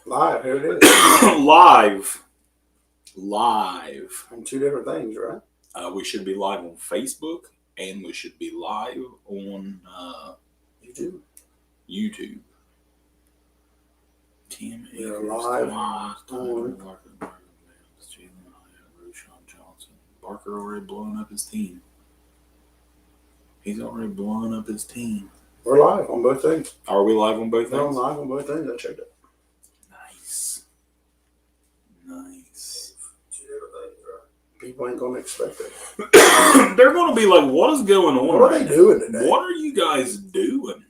Live, here it is. Live. And two different things, right? We should be live on Facebook, and we should be live on YouTube. Tim We're Akers, live Tyler Barker, Jalen Hyatt, Roshan Johnson. Barker already blowing up his team. He's already blowing up his team. We're live on both things. Are we live on both We're things? live on both things. I checked it. Nice. Two different things, right? People ain't gonna expect it. They're going to be like, what is going on? What are they doing today? What are you guys doing?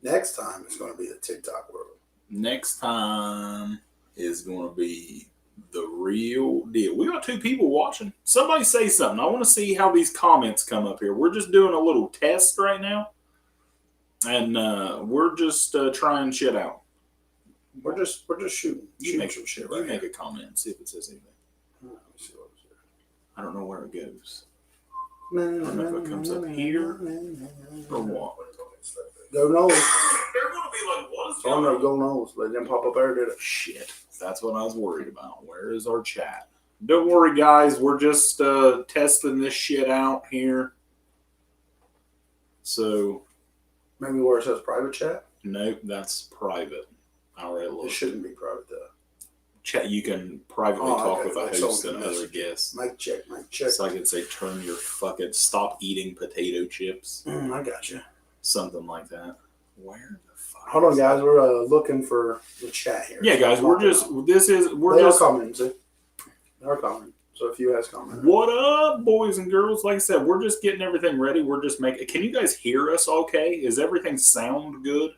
Next time it's gonna be the TikTok world. Next time is going to be the real deal. We got two people watching. Somebody say something. I want to see how these comments come up here. We're just doing a little test right now. And we're just trying shit out. We're just shooting. You make some shit You right make now. a comment and see if it says anything. Let me see what was there. I don't know where it goes. I don't know if it comes up here or what. Go Knowles. They're going to be like, what is Oh no, go Knowles. They didn't pop up there, did it? Shit. That's what I was worried about. Where is our chat? Don't worry, guys. We're just testing this shit out here. So, Maybe where it says private chat? nope, that's private. I already It looked. shouldn't be private though. Chat. You can privately talk with a Like host someone and can other message. guests. Mic check. So I could say, turn your fucking, stop eating potato chips. I got you. Something like that. Where the fuck? Hold on, guys. We're looking for the chat here. Yeah, guys, we're They are commenting. See? They are commenting. So if you guys comment. What up, boys and girls? Like I said, we're just getting everything ready. We're just making. Can you guys hear us okay? Is everything sound good?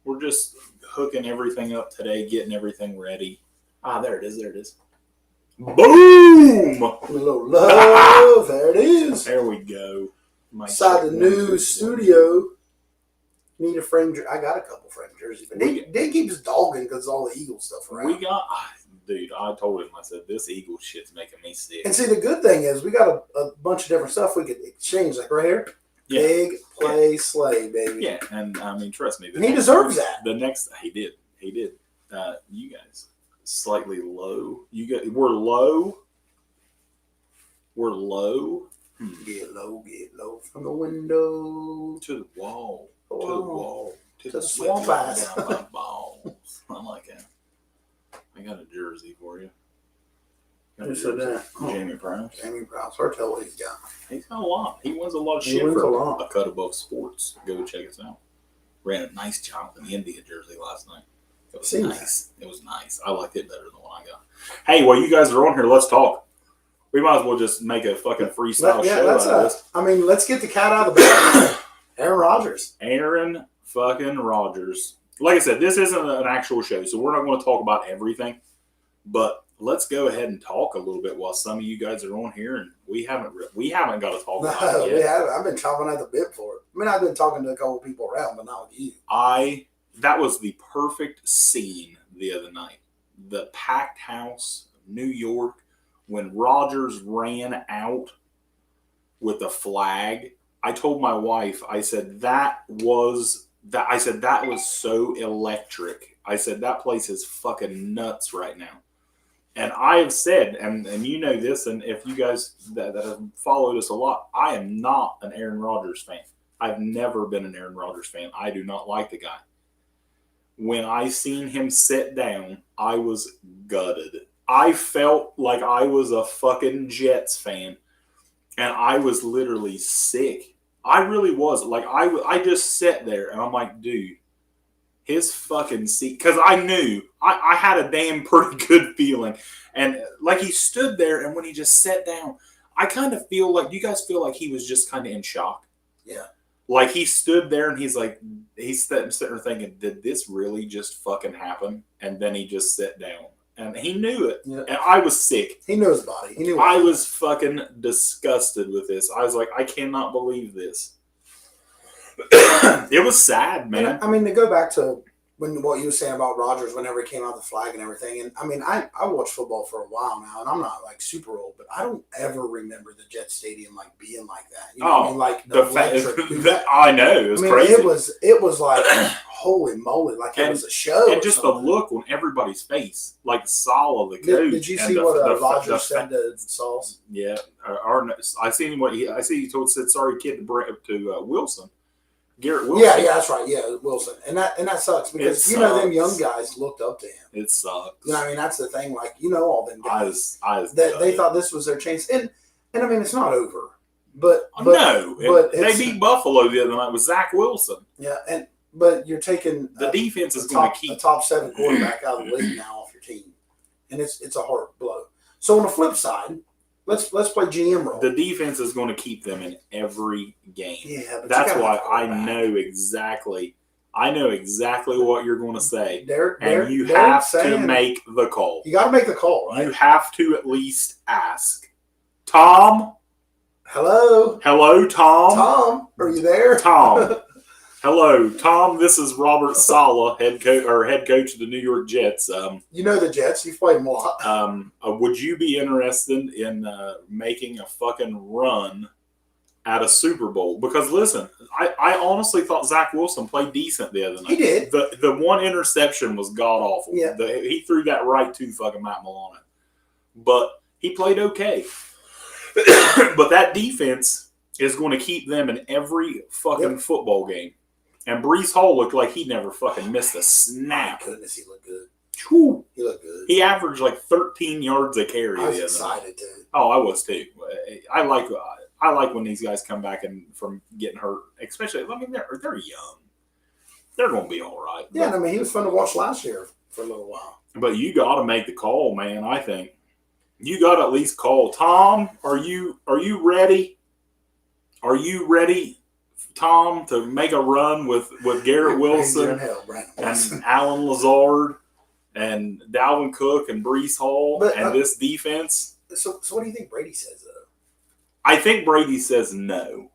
We're just hooking everything up today, getting everything ready. Ah, there it is. There it is. Boom! A little love. There it is. There we go. Inside the new studio. Need a frame. I got a couple frame jerseys, but they keeps dogging because all the Eagle stuff around. We got, dude. I told him. I said this Eagle shit's making me sick. And see, the good thing is we got a bunch of different stuff we could exchange. Like right here, Big Play Slay, baby. Yeah, and I mean, trust me, And he deserves that. The next, he did. You guys slightly low. We're low. Get low from the window To the wall. To the swamp ass. Down my balls. I like it. I got a jersey for you. Who said that? Jamie Prowse. Jamie Prowse. Hard to tell what he's got. He's got a lot. He wins a lot of He shit wins for a lot. A Cut Above Sports. Go check us out. Ran a nice Jonathan India jersey last night. It was Seen nice. It was nice. I liked it better than the one I got. Hey, while you guys are on here, let's talk. We might as well just make a fucking freestyle show out of this. Let's get the cat out of the bag. Aaron Rodgers. Aaron fucking Rodgers. Like I said, this isn't an actual show, so we're not going to talk about everything. But let's go ahead and talk a little bit while some of you guys are on here, and we haven't got to talk about it yet. I've been chomping at the bit for it. I mean, I've been talking to a couple people around, but not with you. That was the perfect scene the other night. The packed house, New York, when Rodgers ran out with the flag. I told my wife, I said that was so electric. I said that place is fucking nuts right now. And I have said, and you know this, and if you guys that have followed us a lot, I am not an Aaron Rodgers fan. I've never been an Aaron Rodgers fan. I do not like the guy. When I seen him sit down, I was gutted. I felt like I was a fucking Jets fan, and I was literally sick. I really was. Like, I just sat there, and I'm like, dude, his fucking seat, because I knew, I had a damn pretty good feeling, and like he stood there, and when he just sat down, I kind of feel like, do you guys feel like he was just kind of in shock? Yeah. Like he stood there and he's sitting there thinking, did this really just fucking happen? And then he just sat down. And he knew it. Yeah. And I was sick. He knew his body. He knew. I was fucking disgusted with this. I was like, I cannot believe this. It was sad, man. And, I mean, to go back to when what you were saying about Rodgers whenever he came out the flag and everything. And I mean, I watched football for a while now, and I'm not like super old, but I don't ever remember the Jet Stadium like being like that. You know what I mean? Like the I know it was crazy. It was like holy moly, like it was a show. And just the look on everybody's face, like Saleh, the coach. Did you see what Rodgers said to Sauce? Yeah, I seen what he said. Sorry, kid, to Wilson. Garrett Wilson. Yeah, that's right. Yeah, Wilson, and that sucks because them young guys looked up to him. It sucks. You know, I mean, that's the thing. Like, all them guys, they thought this was their chance, and I mean, it's not over. But they beat Buffalo the other night with Zach Wilson. Yeah, but you're taking the defense is going to keep a top 7 quarterback out of the league now off your team, and it's a hard blow. So on the flip side. Let's play GM role. The defense is going to keep them in every game. Yeah, but that's why I know exactly what you're going to say. And you have to make the call. You got to make the call, right? You have to at least ask. Tom? Hello? Hello, Tom? Tom, are you there? Tom. Hello, Tom. This is Robert Saleh, head coach of the New York Jets. You know the Jets. You've played them a lot. Would you be interested in making a fucking run at a Super Bowl? Because listen, I honestly thought Zach Wilson played decent the other night. He did. The one interception was god awful. Yeah. He threw that right to fucking Matt Milano, but he played okay. But that defense is going to keep them in every fucking football game. And Breece Hall looked like he never fucking missed a snap. My goodness, he looked good. Whew. He looked good. He averaged like 13 yards a carry. I was excited too. Oh, I was too. I like when these guys come back and from getting hurt, especially. I mean, they're young. They're going to be all right. Yeah, I mean, he was fun to watch last year for a little while. But you got to make the call, man. I think you got to at least call. Tom, are you ready? Are you ready? Tom, to make a run with Garrett Wilson and Alan Lazard and Dalvin Cook and Breece Hall and this defense. So what do you think Brady says, though? I think Brady says no.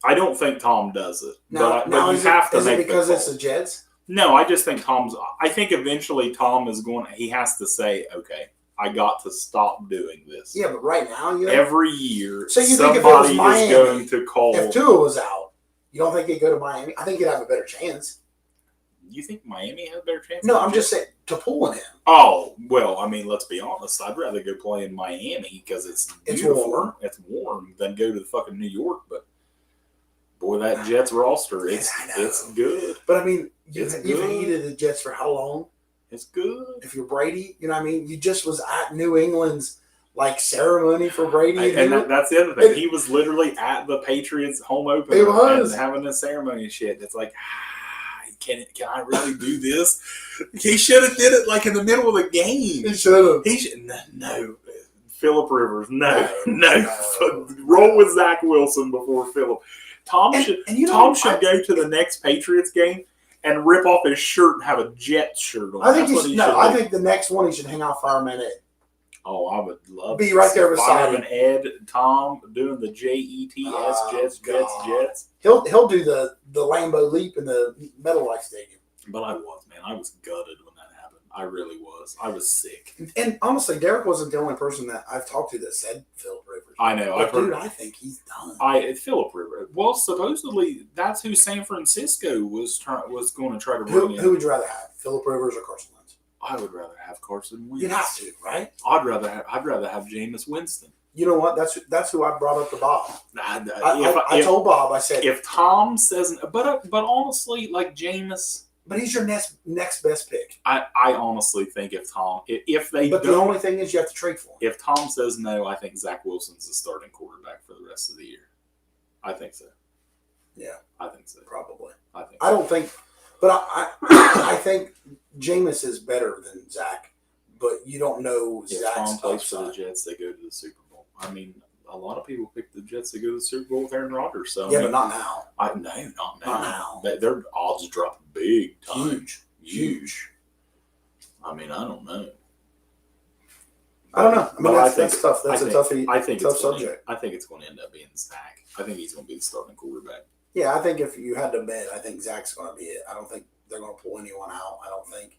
I don't think Tom does it. Now, but you have to make the call. Is it because it's the Jets? No, I just think I think eventually Tom is he has to say, okay, I got to stop doing this. Yeah, but right now, every year, so you somebody think if it was Miami, is going to call. If Tua was out, you don't think he'd go to Miami? I think he'd have a better chance. You think Miami has a better chance? No, I'm just saying to pull him. Oh, well, I mean, let's be honest. I'd rather go play in Miami because it's beautiful. It's warm than go to the fucking New York. But boy, that Jets roster, it's good. But I mean, you've hated the Jets for how long? It's good. If you're Brady, you know what I mean? You just was at New England's ceremony for Brady. And that's the other thing. He was literally at the Patriots home opener and having a ceremony and shit. It's like, can I really do this? He should have did it in the middle of the game. He should have. No. Phillip Rivers, no. Roll with Zach Wilson before Phillip. Tom should go to the next Patriots game and rip off his shirt and have a Jets shirt on. I think the next one he should hang out Fireman Ed. Oh, I would love to be right there beside him. Ed, Tom doing the JETS, Jets. He'll do the Lambeau leap in the MetLife Stadium. But I was gutted when that happened. I really was. I was sick. And honestly, Derek wasn't the only person that I've talked to that said Phillip Rivers. I know. I think he's done. Phillip Rivers. Well, supposedly that's who San Francisco was going to try to bring in. Who would you rather have, Phillip Rivers or Carson Wentz? I would rather have Carson Wentz. You'd have to, right? I'd rather have Jameis Winston. You know what? That's who I brought up to Bob. I told Bob. I said if Tom says, but honestly, Jameis. But he's your next best pick. I honestly think if they. But the only thing is you have to trade for him. If Tom says no, I think Zach Wilson's the starting quarterback for the rest of the year. I think so. Yeah, I think so. Probably. I don't think. But I think Jameis is better than Zach, but you don't know Zach's upside. If Tom plays for the Jets, they go to the Super Bowl. I mean, a lot of people pick the Jets to go to the Super Bowl with Aaron Rodgers. So yeah, but not now. Not now. Their odds drop big time. Huge. I mean, I don't know. I don't know. I mean, that's tough. That's a tough subject. I think it's going to end up being Zach. I think he's going to be the starting quarterback. Yeah, I think if you had to bet, I think Zach's going to be it. I don't think they're going to pull anyone out. I don't think.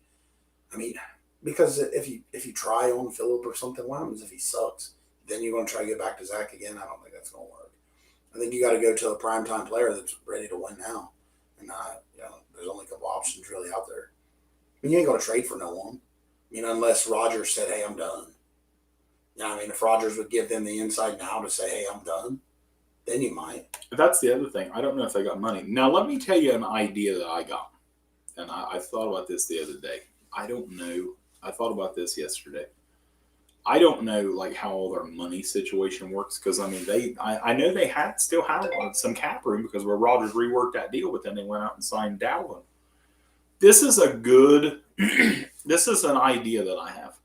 I mean, because if you try on Phillip or something, what happens if he sucks? Then you're going to try to get back to Zach again. I don't think that's going to work. I think you got to go to a primetime player that's ready to win now. And there's only a couple options really out there. I mean, you ain't going to trade for no one. I mean, unless Rodgers said, "Hey, I'm done." I mean, if Rodgers would give them the inside now to say, "Hey, I'm done," then you might. That's the other thing. I don't know if they got money. Now, let me tell you an idea that I got. And I thought about this the other day. I don't know. I thought about this yesterday. I don't know like how all their money situation works because I mean I know they still have some cap room because where Rodgers reworked that deal, but then they went out and signed Dalvin. This is a good. This is an idea that I have.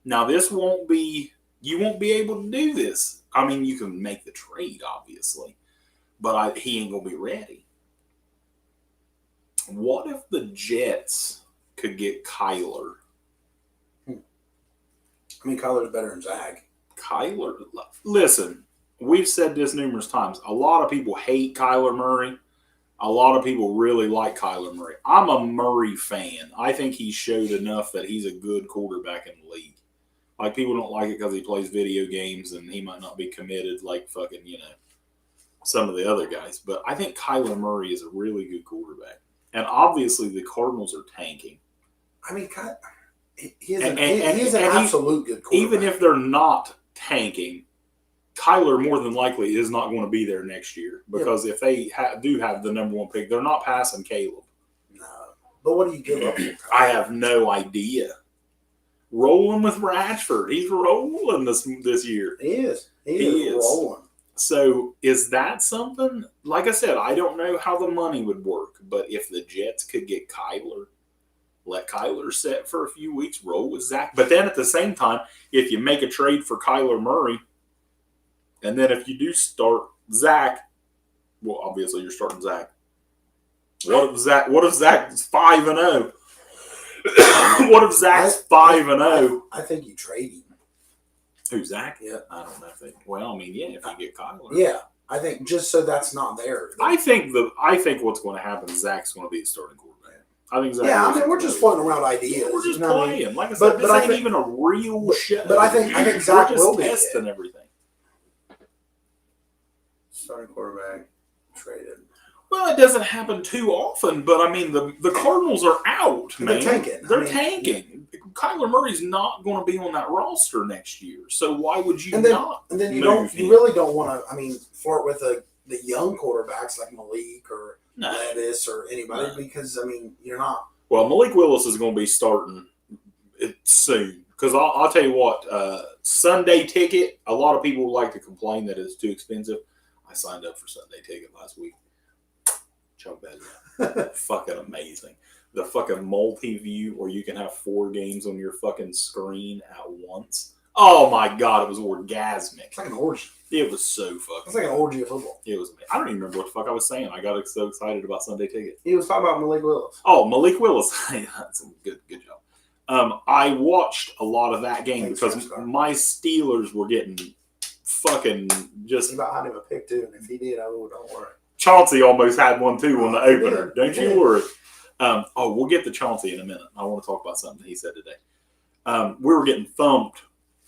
Now this won't be. You won't be able to do this. I mean, you can make the trade, obviously, but he ain't gonna be ready. What if the Jets could get Kyler? I mean, Kyler's better than Zach. Kyler, listen, we've said this numerous times. A lot of people hate Kyler Murray. A lot of people really like Kyler Murray. I'm a Murray fan. I think he showed enough that he's a good quarterback in the league. Like, people don't like it because he plays video games and he might not be committed like fucking, some of the other guys. But I think Kyler Murray is a really good quarterback. And obviously the Cardinals are tanking. I mean, he's an absolute good quarterback. Even if they're not tanking, Kyler more than likely is not going to be there next year. Because if they do have the number one pick, they're not passing Caleb. No. But what do you give up for? I have no idea. Rolling with Rashford. He's rolling this year. He is. He is rolling. So is that something? Like I said, I don't know how the money would work. But if the Jets could get Kyler, let Kyler sit for a few weeks, roll with Zach. But then at the same time, if you make a trade for Kyler Murray, and then if you do start Zach, well, obviously you're starting Zach. What if Zach's 5-0? What if Zach's 5-0? I think you trade him. Who, Zach? Yeah. I don't know if they. Well, I mean, yeah, if you get Kyler. Yeah, I think just so that's not there. I think what's going to happen is Zach's going to be the starting quarterback. I think Zach. Yeah, I mean, we're just floating around ideas. Yeah, we're just playing. I mean? Like I said, this ain't even a real show. But I think Zach will be testing everything. Starting quarterback traded. Well, it doesn't happen too often, but I mean, the Cardinals are out, man. They're tanking. They're tanking. Yeah. Kyler Murray's not going to be on that roster next year, so why would you not? And then you really don't want to. I mean, flirt with the young quarterbacks like Malik or Levis or anybody because I mean you're not. Well, Malik Willis is going to be starting it soon because I'll tell you what. Sunday ticket. A lot of people like to complain that it's too expensive. I signed up for Sunday ticket last week. Chuck that. Fucking amazing. The fucking multi-view where you can have 4 games on your fucking screen at once. Oh my God, it was orgasmic. It's like an orgy. It was so fucking. It's like an orgy of football. It was. I don't even remember what the fuck I was saying. I got so excited about Sunday ticket. He was talking about Malik Willis. Oh, Malik Willis. That's a good job. I watched a lot of that game because my Steelers were getting fucking just. He about had him a pick too, and if he did, don't worry. Chauncey almost had one too on the opener. Don't you worry. We'll get to Chauncey in a minute. I want to talk about something he said today. We were getting thumped,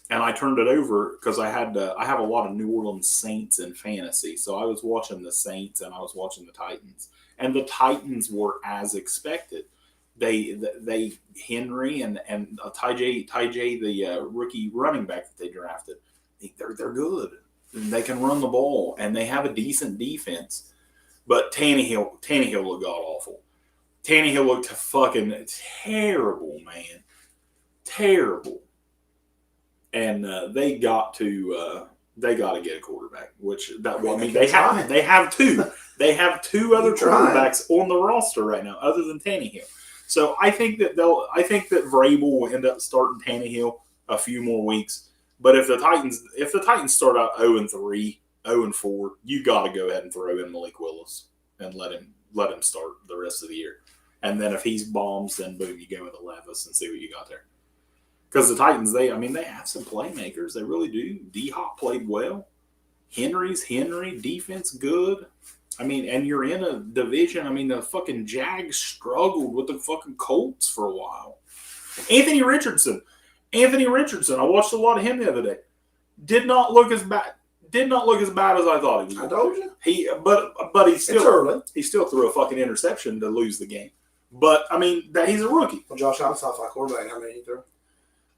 and I turned it over because I have a lot of New Orleans Saints in fantasy. So I was watching the Saints and I was watching the Titans, and the Titans were as expected. They Henry and Ty J, the rookie running back that they drafted, they're good. They can run the ball and they have a decent defense. But Tannehill looked god-awful. Tannehill looked fucking terrible, man. Terrible. And they got to get a quarterback, they have two. They have 2 other quarterbacks on the roster right now, other than Tannehill. So I think that Vrabel will end up starting Tannehill a few more weeks. But if the Titans start out 0-3, 0-4, you got to go ahead and throw in Malik Willis and let him start the rest of the year. And then if he's bombs, then boom, you go with Levis and see what you got there. Because the Titans, they have some playmakers. They really do. D-Hop played well. Henry's Henry. Defense good. I mean, and you're in a division. I mean, the fucking Jags struggled with the fucking Colts for a while. Anthony Richardson. I watched a lot of him the other day. Did not look as bad. Did not look as bad as I thought he was. I told you. But he still it's early. He still threw a fucking interception to lose the game. But I mean, that he's a rookie. Well, Josh Allen's top 5 quarterback. How many he threw?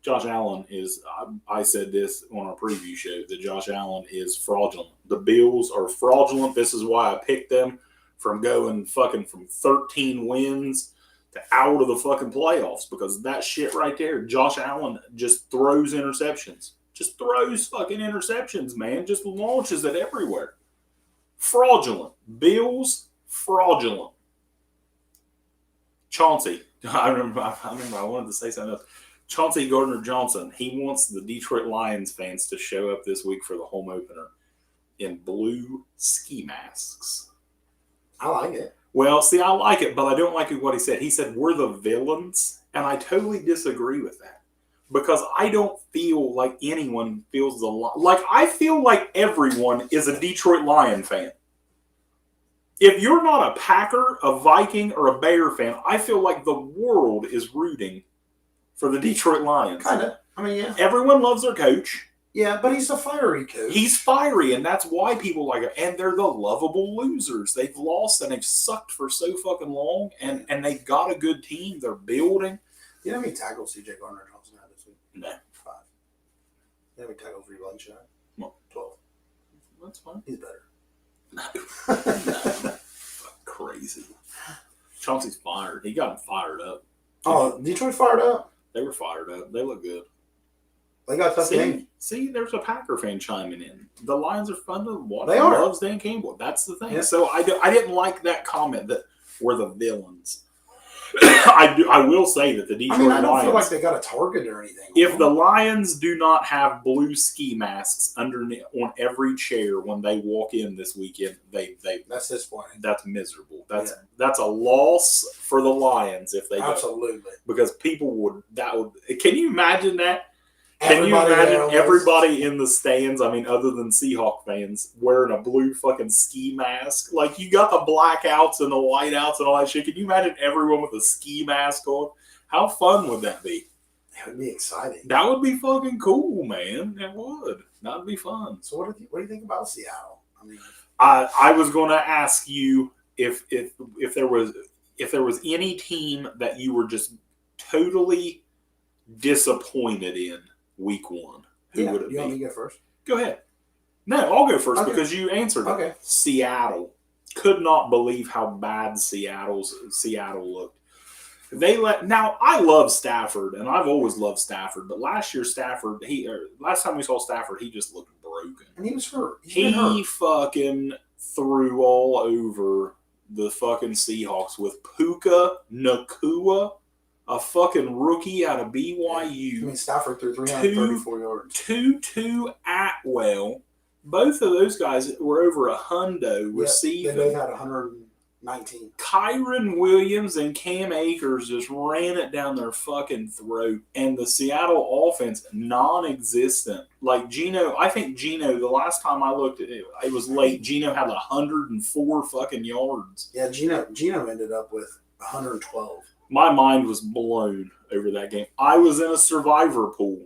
Josh Allen is. I said this on our preview show that Josh Allen is fraudulent. The Bills are fraudulent. This is why I picked them from going fucking from 13 wins to out of the fucking playoffs, because that shit right there. Josh Allen just throws interceptions. Just throws fucking interceptions, man. Just launches it everywhere. Fraudulent. Bills, fraudulent. Chauncey. I remember I wanted to say something else. Chauncey Gardner-Johnson, he wants the Detroit Lions fans to show up this week for the home opener in blue ski masks. I like it. Well, see, I like it, but I don't like what he said. He said, we're the villains, and I totally disagree with that. Because I don't feel like anyone feels like I feel like everyone is a Detroit Lion fan. If you're not a Packer, a Viking, or a Bear fan, I feel like the world is rooting for the Detroit Lions. Kind of. I mean, yeah. Everyone loves their coach. Yeah, but he's a fiery coach. He's fiery, and that's why people like it. And they're the lovable losers. They've lost, and they've sucked for so fucking long, and they've got a good team. They're building. You know how many tackles C.J. Gardner-Johnson had this week? No. 5. You know how many tackles Reed Blanchard had? Well, 12. That's fine. He's better. No. Crazy. Chauncey's fired. He got him fired up. Oh, Detroit fired up? They were fired up. They look good. They got a tough game. See, there's a Packer fan chiming in. The Lions are fun to watch. They are. Loves Dan Campbell. That's the thing. Yeah. So I didn't like that comment that we're the villains. I will say that the Detroit I don't Lions, feel like they got a target or anything. if the Lions do not have blue ski masks underneath on every chair when they walk in this weekend, that's disappointing. that's miserable. That's a loss for the Lions if they Absolutely. go. Because people would. Can you imagine that? Can you imagine everybody in the stands, I mean, other than Seahawk fans, wearing a blue fucking ski mask? Like, you got the blackouts and the whiteouts and all that shit. Can you imagine everyone with a ski mask on? How fun would that be? It would be exciting. That would be fucking cool, man. It would. That would be fun. So what do you think about Seattle? I mean, I was going to ask you if there was any team that you were just totally disappointed in week 1, who would it be? You want me to go first? Go ahead. No, I'll go first Okay. because you answered it. Okay. Seattle. Could not believe how bad Seattle looked. Now I love Stafford, and I've always loved Stafford, but last time we saw Stafford, he just looked broken. And he was hurt. He fucking threw all over the fucking Seahawks with Puka Nacua, a fucking rookie out of BYU. I mean, Stafford threw 334 yards. Tutu Atwell. Both of those guys were over a hundo receiving. They both had 119. Kyron Williams and Cam Akers just ran it down their fucking throat. And the Seattle offense, non-existent. Like I think Geno, the last time I looked at it, it was late. Geno had 104 fucking yards. Yeah, Geno ended up with 112. My mind was blown over that game. I was in a survivor pool.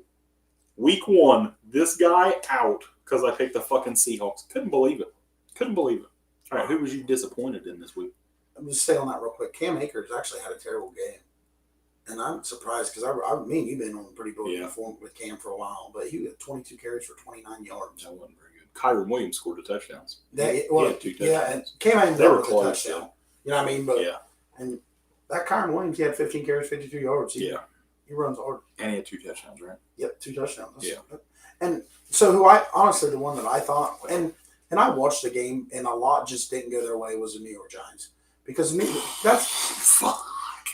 Week 1, this guy out because I picked the fucking Seahawks. Couldn't believe it. All right, who was you disappointed in this week? I'm just stay on that real quick. Cam Akers actually had a terrible game. And I'm surprised because me and you've been on a pretty good form with Cam for a while, but he had 22 carries for 29 yards. That wasn't very good. Kyron Williams scored 2 touchdowns. He had 2 touchdowns. Yeah, and Cam they were with a close. touchdown. You know what I mean? But and that Kyron Williams, he had 15 carries, 52 yards. He runs hard. And he had 2 touchdowns, right? Yep, 2 touchdowns. Yeah. And so the one that I thought, and I watched the game, and a lot just didn't go their way was the New York Giants because that's fuck.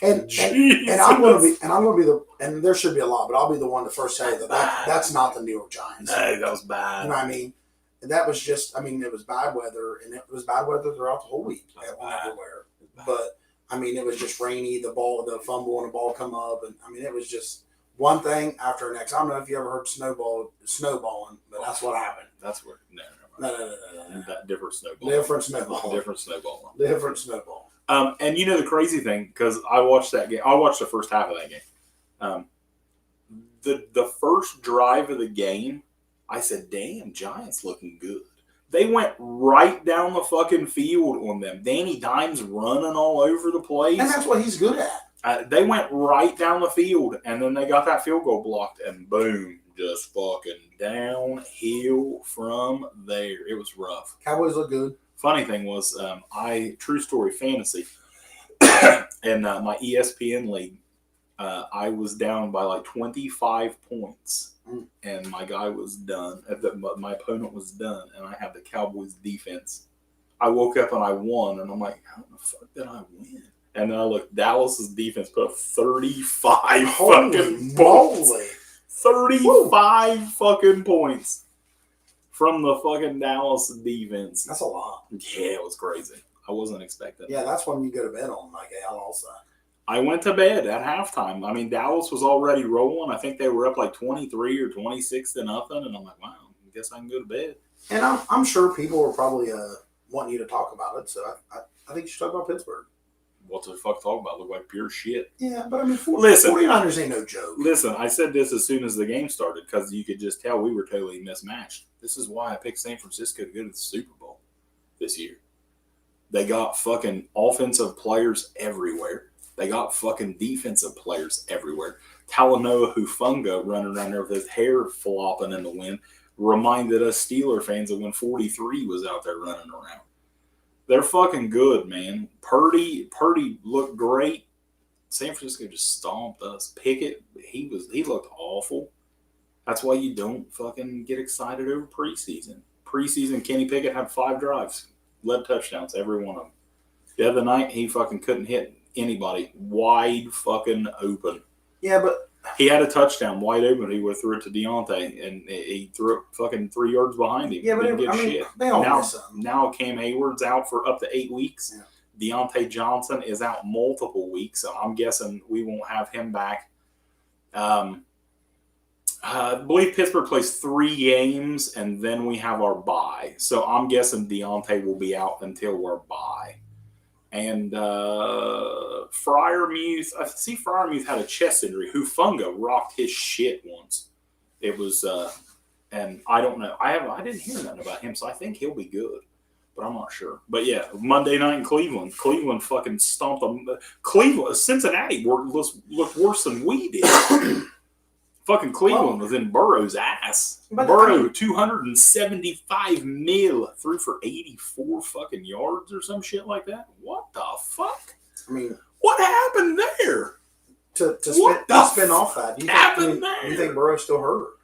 And I'm going to be and there should be a lot, but I'll be the one to first say that's not the New York Giants. No, that was bad. You know what I mean? And that was just, it was bad weather, and it was bad weather throughout the whole week everywhere. But it was just rainy. The fumble and the ball come up, and it was just one thing after the next. I don't know if you ever heard snowballing, but that's what happened. That's where No. Different snowball. Different snowball. Different snowball. Different snowball. And you know the crazy thing, because I watched that game. I watched the first half of that game. The first drive of the game, I said, "Damn, Giants looking good." They went right down the fucking field on them. Danny Dimes running all over the place. And that's what he's good at. They went right down the field, and then they got that field goal blocked, and boom, just fucking downhill from there. It was rough. Cowboys look good. Funny thing was, True Story Fantasy, in my ESPN league, I was down by like 25 points. And my guy was done. My opponent was done, and I had the Cowboys defense. I woke up and I won, and I'm like, how the fuck did I win? And then I looked, Dallas's defense put up 35 fucking points. 35 fucking points from the fucking Dallas defense. That's a lot. Yeah, it was crazy. I wasn't expecting Yeah, that's when you go to bed on like Al also. I went to bed at halftime. I mean, Dallas was already rolling. I think they were up like 23 or 26 to nothing. And I'm like, wow, I guess I can go to bed. And I'm sure people were probably wanting you to talk about it. So I think you should talk about Pittsburgh. What the fuck talk about? Look like pure shit. Yeah, but I mean, Listen, 49ers ain't no joke. Listen, I said this as soon as the game started because you could just tell we were totally mismatched. This is why I picked San Francisco to go to the Super Bowl this year. They got fucking offensive players everywhere. They got fucking defensive players everywhere. Talanoa Hufanga running around there with his hair flopping in the wind reminded us Steeler fans of when 43 was out there running around. They're fucking good, man. Purdy looked great. San Francisco just stomped us. Pickett, he looked awful. That's why you don't fucking get excited over preseason. Preseason, Kenny Pickett had 5 drives, led touchdowns, every one of them. The other night, he fucking couldn't hit anybody wide fucking open. Yeah, but he had a touchdown wide open. He would have threw it to Deontay, and he threw it fucking 3 yards behind him. Yeah, but they all miss him. Now Cam Hayward's out for up to 8 weeks. Yeah. Deontay Johnson is out multiple weeks, so I'm guessing we won't have him back. I believe Pittsburgh plays 3 games, and then we have our bye. So I'm guessing Deontay will be out until our bye. And Freiermuth, I see Freiermuth had a chest injury. Hufanga rocked his shit once. It was, and I don't know. I didn't hear nothing about him, so I think he'll be good. But I'm not sure. But yeah, Monday night in Cleveland. Cleveland fucking stomped them. Cincinnati looked worse than we did. Fucking Cleveland was in Burrow's ass. Burrow, 275 mil, threw for 84 fucking yards or some shit like that. What the fuck? I mean, what happened there? To spin off that, do you think Burrow's still hurt?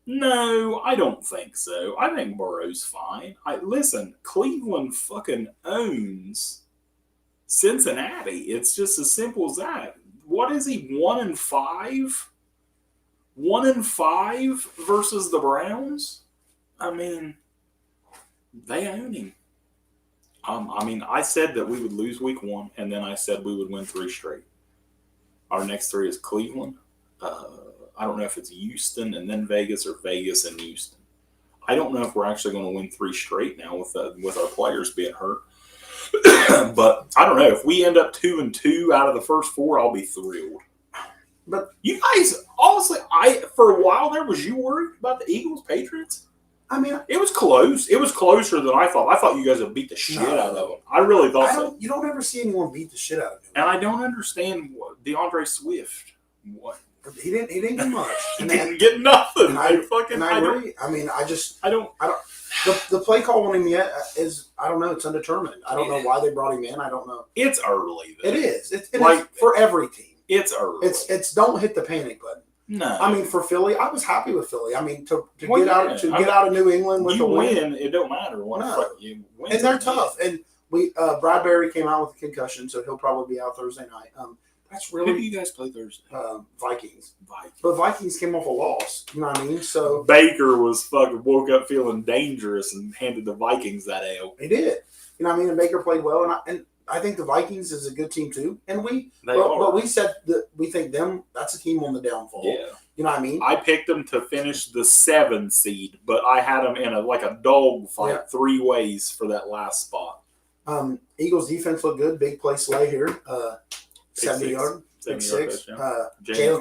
No, I don't think so. I think Burrow's fine. Listen, Cleveland fucking owns Cincinnati. It's just as simple as that. What is he, 1-5? 1-5 versus the Browns? I mean, they own him. I said that we would lose week 1, and then I said we would win 3 straight. Our next 3 is Cleveland. I don't know if it's Houston and then Vegas or Vegas and Houston. I don't know if we're actually going to win 3 straight now with our players being hurt. But I don't know. If we end up 2-2 out of the first 4, I'll be thrilled. But you guys, honestly, for a while there, was you worried about the Eagles, Patriots? I mean, it was close. It was closer than I thought. I thought you guys would beat the shit out of them. I really thought so. You don't ever see anyone beat the shit out of them. And I don't understand DeAndre Swift. What? He didn't get much. He didn't get nothing. I agree. I don't. The play call on him yet is, I don't know. It's undetermined. I don't know why they brought him in. I don't know. It's early, though. It is. It is for every team. It's early. It's don't hit the panic button. No. I mean, for Philly, I was happy with Philly. I mean, to get out of New England with a win, it don't matter what you win. And they're tough. And Bradbury came out with a concussion, so he'll probably be out Thursday night. That's really. Who do you guys play Thursday? Vikings. But Vikings came off a loss. You know what I mean? So Baker woke up feeling dangerous and handed the Vikings that L. He did. You know what I mean? And Baker played well, and I think the Vikings is a good team too. And we said that we think that's a team on the downfall. Yeah. You know what I mean? I picked them to finish the 7 seed, but I had them in a dog fight 3 ways for that last spot. Eagles defense looked good. Big play Slay here. 70 yard. Big six. Jalen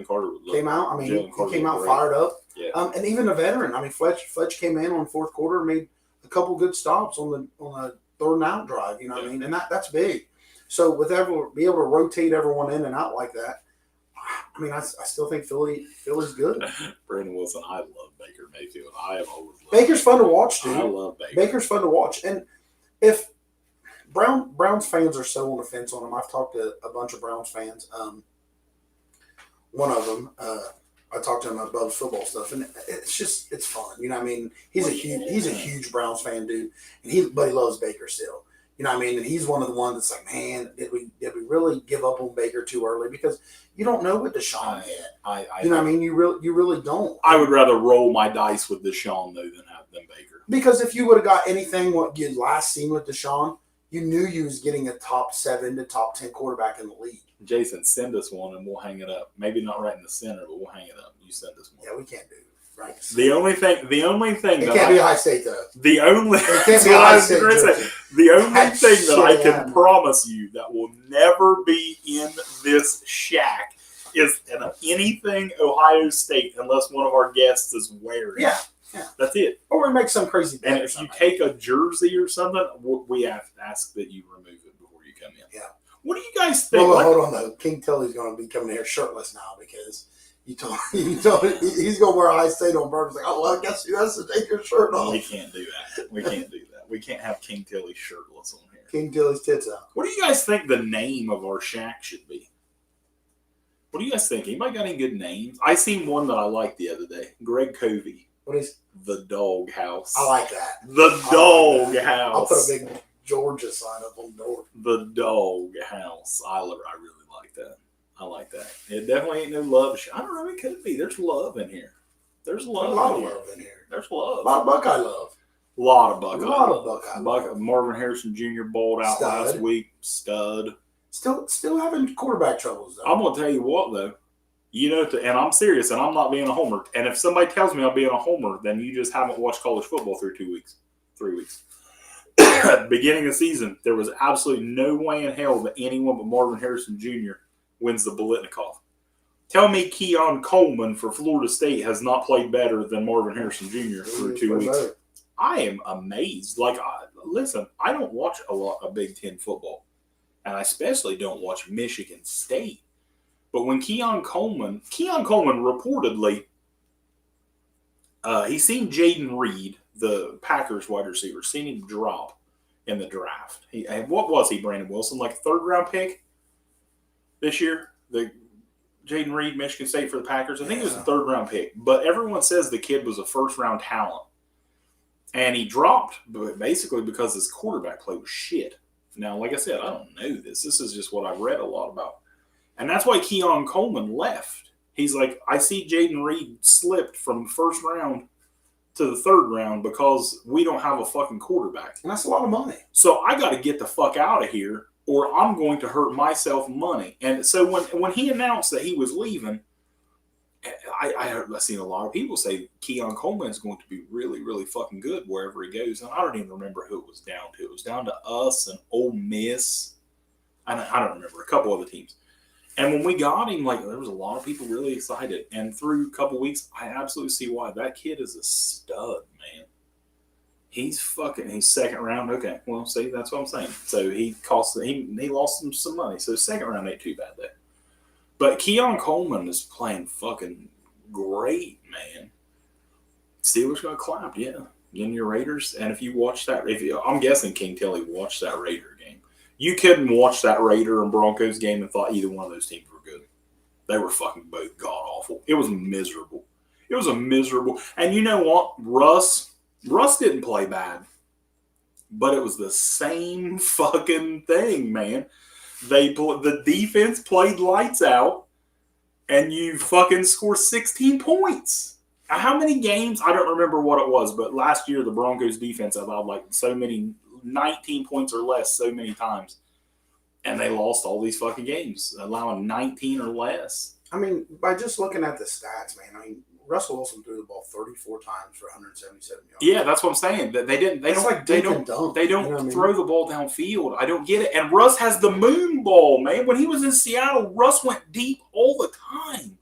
Carter came out. I mean, he came out fired up. Yeah. And even a veteran. I mean, Fletch came in on fourth quarter and made a couple good stops on a third and out drive. You know what I mean? And that's big. So be able to rotate everyone in and out like that, I mean, I still think Philly's good. Brandon Wilson, I love Baker Mayfield. I have always loved Baker's fun to watch, dude. I love Baker. Baker's fun to watch. And if Browns fans are so on the fence on him, I've talked to a bunch of Browns fans. One of them, I talked to him about football stuff, and it's fun. You know what I mean? He's a huge Browns fan, dude, but he loves Baker still. You know what I mean? And he's one of the ones that's like, man, did we really give up on Baker too early? Because you don't know what Deshaun had. You know what I mean? You really don't. I would rather roll my dice with Deshaun though than Baker. Because if you would have got anything what you'd last seen with Deshaun, you knew you was getting a top 7 to top 10 quarterback in the league. Jason, send us one and we'll hang it up. Maybe not right in the center, but we'll hang it up. You send us one. Yeah, we can't do it. Right. The only thing it can't be High State though. The only it can't be High State. The only thing that I can promise you that will never be in this shack is anything Ohio State unless one of our guests is wearing. Yeah. That's it. Or we make some crazy bet. And if you take a jersey or something, we have to ask that you remove it before you come in. Yeah. What do you guys think? Well, hold on though. King Tilly's going to be coming here shirtless now because you told he's going to wear a High State on purpose. Like, oh, well, I guess you have to take your shirt off. We can't do that. We can't do that. We can't have King Tilly shirtless on here. King Tilly's tits out. What do you guys think the name of our shack should be? What do you guys think? Anybody got any good names? I seen one that I liked the other day. Greg Covey. What is The Dog House? I like that. The Dog House. I'll put a big Georgia sign up on the door. The Dog House. I really like that. I like that. It definitely ain't no love. I don't know. It could be. There's love in here. There's love. There's a lot of love in here. There's love. A lot of Buckeye love. A lot of Buckeye. A lot of Buckeye love. Marvin Harrison Jr. balled out last week. Stud. Still having quarterback troubles though. I'm gonna tell you what though. You know, and I'm serious, and I'm not being a homer. And if somebody tells me I'm being a homer, then you just haven't watched college football through 2 weeks, 3 weeks. At the beginning of the season, there was absolutely no way in hell that anyone but Marvin Harrison Jr. wins the Biletnikoff. Tell me Keon Coleman for Florida State has not played better than Marvin Harrison Jr. through 2 weeks. Better. I am amazed. Listen, I don't watch a lot of Big Ten football, and I especially don't watch Michigan State. But when Keon Coleman reportedly, he seen Jaden Reed, the Packers wide receiver, seen him drop in the draft. What was he, Brandon Wilson? Like a 3rd round pick this year? The Jaden Reed, Michigan State for the Packers. I think it was a 3rd round pick. But everyone says the kid was a 1st round talent. And he dropped basically because his quarterback play was shit. Now, like I said, I don't know this. This is just what I've read a lot about. And that's why Keon Coleman left. He's like, I see Jaden Reed slipped from 1st round to the 3rd round because we don't have a fucking quarterback. And that's a lot of money. So I got to get the fuck out of here or I'm going to hurt myself money. And so when he announced that he was leaving, I've seen a lot of people say Keon Coleman is going to be really, really fucking good wherever he goes. And I don't even remember who it was down to. It was down to us and Ole Miss. I don't remember. A couple other teams. And when we got him, there was a lot of people really excited. And through a couple weeks, I absolutely see why. That kid is a stud, man. He's 2nd round. Okay, well, see, that's what I'm saying. So he lost him some money. So 2nd round ain't too bad there. But Keon Coleman is playing fucking great, man. Steelers got clapped, yeah. In your Raiders. And if you watch that, I'm guessing King Tilly watched that Raider game. You couldn't watch that Raider and Broncos game and thought either one of those teams were good. They were fucking both god-awful. It was miserable. And you know what? Russ didn't play bad. But it was the same fucking thing, man. The defense played lights out, and you fucking score 16 points. How many games? I don't remember what it was, but last year the Broncos defense allowed so many 19 points or less so many times, and they lost all these fucking games, allowing 19 or less. I mean, by just looking at the stats, man. I mean, Russell Wilson threw the ball 34 times for 177 yards. Yeah, that's what I'm saying. That they didn't. They It's don't. like They dink and don't. dunk, They don't you know what I mean? throw the ball downfield. I don't get it. And Russ has the moon ball, man. When he was in Seattle, Russ went deep all the time.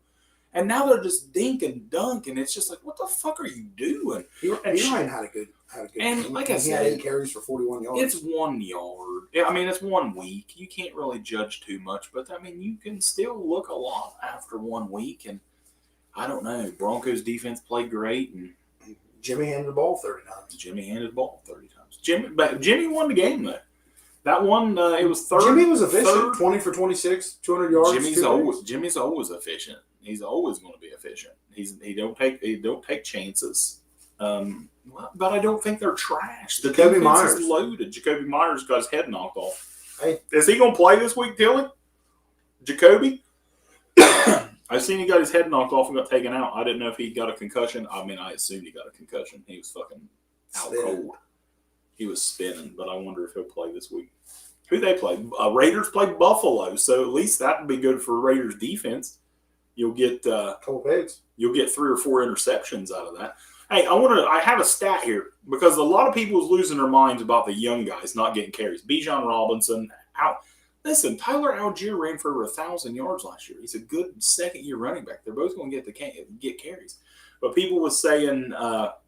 And now they're just dink and dunk, and it's just like, what the fuck are you doing? Ryan had a good and game. like I he said, had 8 carries for 41 yards. It's 1 yard. Yeah, I mean, it's 1 week. You can't really judge too much, but I mean, you can still look a lot after 1 week. And I don't know. Broncos defense played great, and Jimmy handed the ball 30 times. Jimmy handed the ball 30 times. But Jimmy won the game though. That one, it was third. Jimmy was efficient. 20 for 26, 200 yards. Jimmy's always efficient. He's always going to be efficient. He don't take chances. But I don't think they're trash. The Jacoby defense Myers is loaded. Jacoby Myers got his head knocked off. Hey, is he going to play this week, Tilly? Jacoby? I've seen he got his head knocked off and got taken out. I didn't know if he got a concussion. I mean, I assumed he got a concussion. He was fucking out cold. He was spinning, but I wonder if he'll play this week. Who they play? Raiders play Buffalo, so at least that would be good for Raiders defense. You'll get a couple pigs. You'll get 3 or 4 interceptions out of that. Hey, I have a stat here because a lot of people was losing their minds about the young guys not getting carries. Bijan Robinson out. Listen, Tyler Algier ran for over 1,000 yards last year. He's a good second-year running back. They're both going to get carries. But people was saying, well,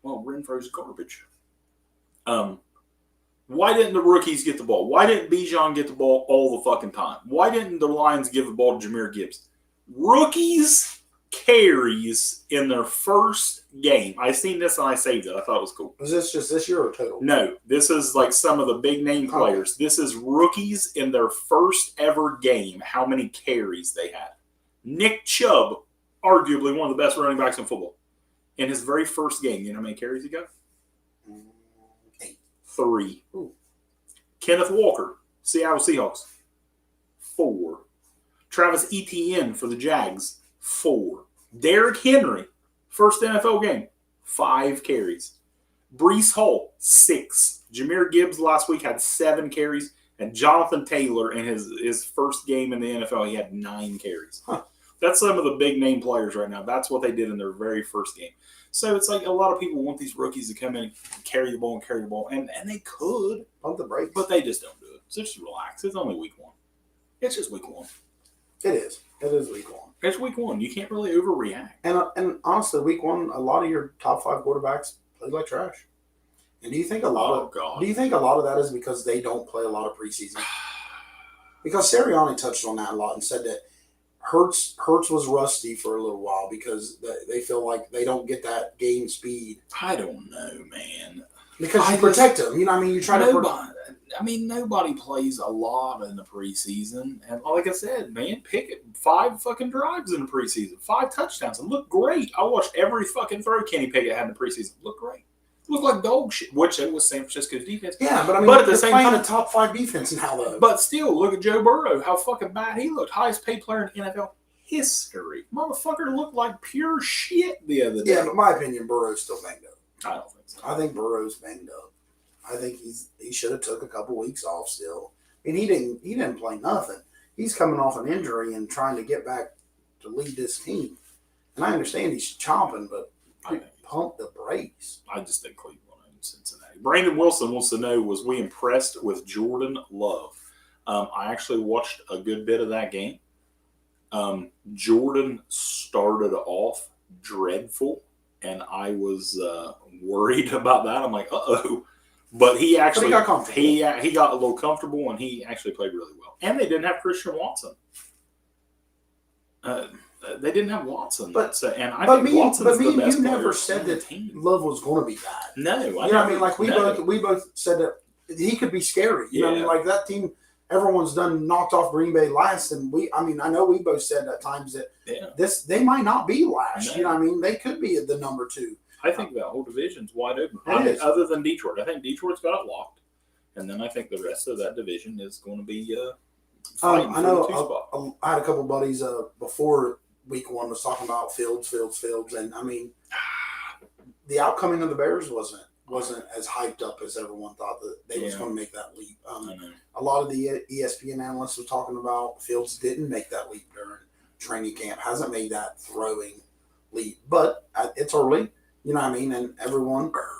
Renfro's garbage. Why didn't the rookies get the ball? Why didn't Bijan get the ball all the fucking time? Why didn't the Lions give the ball to Jahmyr Gibbs? Rookies carries in their first game. I seen this and I saved it. I thought it was cool. Was this just this year or total? No, this is like some of the big name players. This is rookies in their first ever game, how many carries they had. Nick Chubb, arguably one of the best running backs in football. In his very first game, you know how many carries he got? 8. 3. Ooh. Kenneth Walker, Seattle Seahawks, 4. Travis Etienne for the Jags, 4. Derrick Henry, first NFL game, 5 carries. Breece Hall, 6. Jahmyr Gibbs last week had 7 carries. And Jonathan Taylor in his first game in the NFL, he had 9 carries. Huh. That's some of the big name players right now. That's what they did in their very first game. So it's like a lot of people want these rookies to come in and carry the ball. And they could. Pump the brakes. But they just don't do it. So just relax. It's only week 1. It's just week 1. It is. It is week 1. It's week 1. You can't really overreact. And honestly, week 1, a lot of your top 5 quarterbacks played like trash. And do you think a lot of that is because they don't play a lot of preseason? Because Sirianni touched on that a lot and said that Hurts was rusty for a little while because they feel like they don't get that game speed. I don't know, man. Because you protect them. You know what I mean? You try nobody plays a lot in the preseason. And like I said, man, pick it. 5 fucking drives in the preseason. 5 touchdowns. And look great. I watched every fucking throw Kenny Pickett had in the preseason. Look great. Look like dog shit, which it was San Francisco's defense. Yeah, but I mean, at the same time, a top 5 defense now, though. But still, look at Joe Burrow, how fucking bad he looked. Highest paid player in NFL history. Motherfucker looked like pure shit the other day. Yeah, but my opinion, Burrow's still banged up. I don't think so. I think Burrow's banged up. I think he should have took a couple weeks off still. I mean, he didn't play nothing. He's coming off an injury and trying to get back to lead this team. And I understand he's chomping, but pump the brakes. I just think Cleveland and Cincinnati. Brandon Wilson wants to know, was we impressed with Jordan Love? I actually watched a good bit of that game. Jordan started off dreadful, and I was worried about that. I'm like, uh-oh. But he actually got comfortable. He got a little comfortable, and he actually played really well. And they didn't have Christian Watson. They didn't have Watson. And I think Watson is the best player. You never said that Love was going to be bad. No. You know what I mean? Like, we both said that he could be scary. You know what I mean? Like, that team, everyone's done knocked off Green Bay last, and I know we both said at times that they might not be last. No. You know what I mean? They could be the number 2. I think the whole division's wide open. Other than Detroit. I think Detroit's got it locked. And then I think the rest of that division is going to be fighting for the 2 spot. I had a couple buddies before week 1 was talking about Fields. And, I mean, the outcoming of the Bears wasn't as hyped up as everyone thought that they was going to make that leap. A lot of the ESPN analysts were talking about Fields didn't make that leap training camp, hasn't made that throwing leap. But it's early, you know what I mean? And everyone early.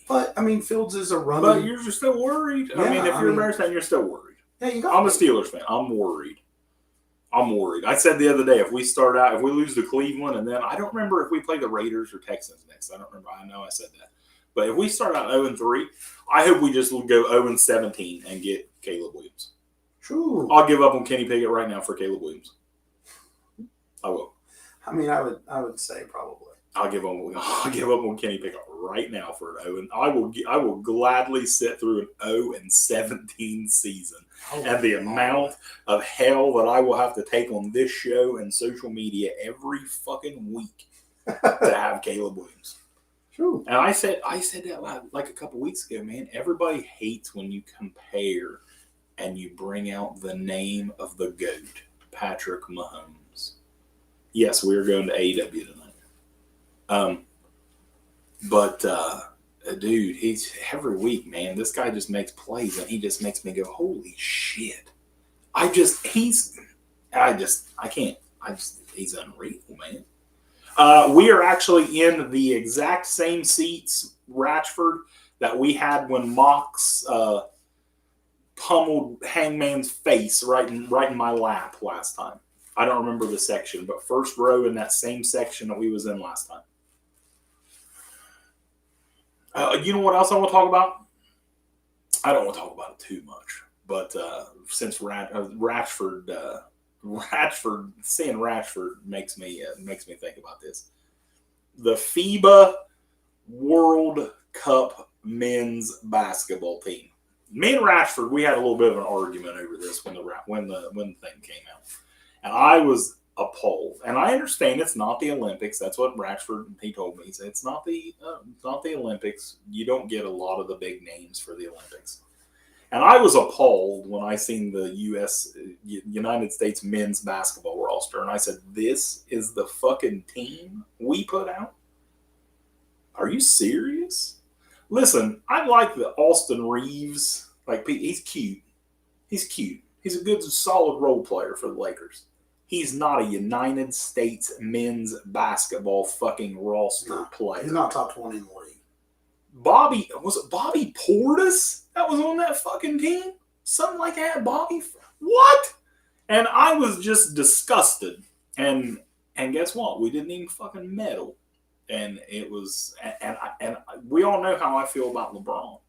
But I mean, Fields is a running. But you're just still worried. Yeah, I mean, if you're a Bears fan, you're still worried. Yeah, you got. I'm a Steelers fan. I'm worried. I said the other day, if we lose to Cleveland, and then I don't remember if we play the Raiders or Texans next. I don't remember. I know I said that. But if we start out 0-3, I hope we just will go 0-17 and get Caleb Williams. True. I'll give up on Kenny Pickett right now for Caleb Williams. I will. I mean, I would say probably. I'll give up on Kenny Pickett right now for an 0. And I will gladly sit through an 0-17 season. And the amount of hell that I will have to take on this show and social media every fucking week to have Caleb Williams. True. And I said that like a couple weeks ago, man. Everybody hates when you compare and you bring out the name of the GOAT, Patrick Mahomes. Yes, we are going to AEW tonight. Dude, he's every week, man. This guy just makes plays, and he just makes me go, "Holy shit!" He's unreal, man. We are actually in the exact same seats, Ratchford, that we had when Mox pummeled Hangman's face right in my lap last time. I don't remember the section, but first row in that same section that we was in last time. You know what else I want to talk about? I don't want to talk about it too much, but since Ratchford, saying Ratchford makes me think about this. The FIBA World Cup men's basketball team. Me and Ratchford, we had a little bit of an argument over this when the thing came out, and I was appalled. And I understand it's not the Olympics. That's what Ratchford, he told me. He said it's not the Olympics. You don't get a lot of the big names for the Olympics. And I was appalled when I seen the United States men's basketball roster, and I said, "This is the fucking team we put out? Are you serious?" Listen, I like the Austin Reeves. Like, he's cute. He's cute. He's a good, solid role player for the Lakers. He's not a United States men's basketball fucking roster player. He's not top 20 in the league. Bobby Portis that was on that fucking team? Something like that, Bobby? What? And I was just disgusted. And guess what? We didn't even fucking medal. And it was, and we all know how I feel about LeBron.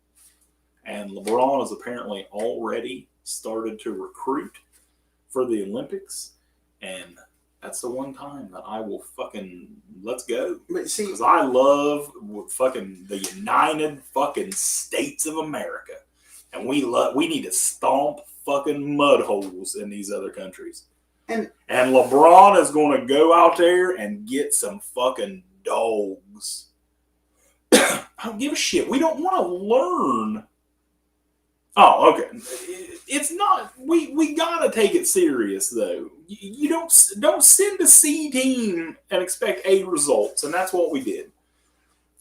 And LeBron has apparently already started to recruit for the Olympics. And that's the one time that I will fucking let's go. Because I love fucking the United fucking States of America. And we need to stomp fucking mud holes in these other countries. And LeBron is going to go out there and get some fucking dogs. I don't give a shit. We don't want to learn. Oh, okay. It's not. We gotta take it serious though. You don't send a C team and expect A results, and that's what we did.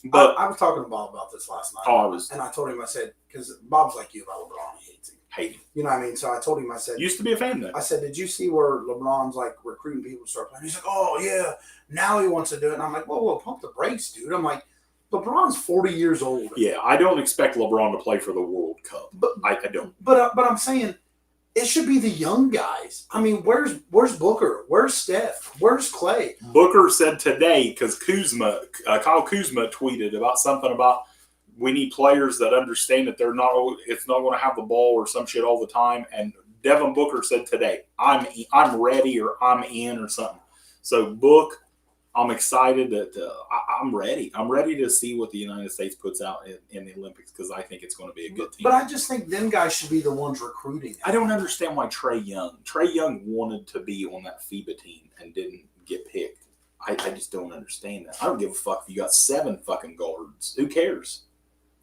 But I was talking to Bob about this last night. And I told him, I said, because Bob's like you about LeBron, he hates him. Hate him. You know what I mean? So I told him, I said, used to be a fan though. I said, did you see where LeBron's like recruiting people to start playing? He's like, oh yeah, now he wants to do it. And I'm like, whoa, pump the brakes, dude. I'm like, LeBron's 40 years old. Yeah, I don't expect LeBron to play for the World Cup. But I don't. But I'm saying it should be the young guys. I mean, where's Booker? Where's Steph? Where's Clay? Booker said today, because Kyle Kuzma tweeted about something about we need players that understand that it's not going to have the ball or some shit all the time. And Devin Booker said today, I'm ready or I'm in or something. So Book, I'm excited that I'm ready. I'm ready to see what the United States puts out in the Olympics because I think it's going to be a good team. But I just think them guys should be the ones recruiting. I don't understand why Trae Young wanted to be on that FIBA team and didn't get picked. I just don't understand that. I don't give a fuck if you got 7 fucking guards. Who cares?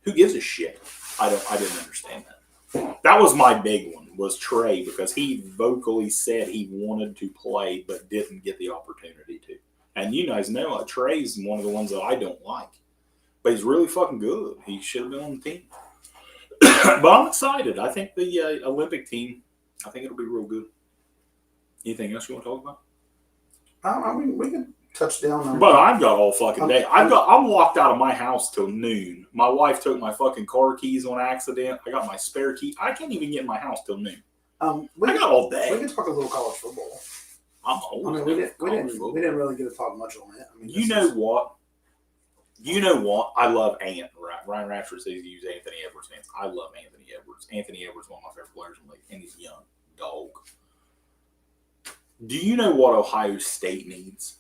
Who gives a shit? I didn't understand that. That was my big one, was Trae, because he vocally said he wanted to play but didn't get the opportunity to. And you guys know Trae's one of the ones that I don't like. But he's really fucking good. He should have been on the team. But I'm excited. I think the Olympic team, I think it'll be real good. Anything else you want to talk about? I mean, we could touch down on. But I've got all fucking day. I'm locked out of my house till noon. My wife took my fucking car keys on accident. I got my spare key. I can't even get in my house till noon. I got all day. We can talk a little college football. I'm old. I mean, we didn't really get to talk much on it. I mean, You know what? I love Ant. Ryan Ratchford says he uses Anthony Edwards fans. I love Anthony Edwards. Anthony Edwards is one of my favorite players in the league, and he's a young dog. Do you know what Ohio State needs?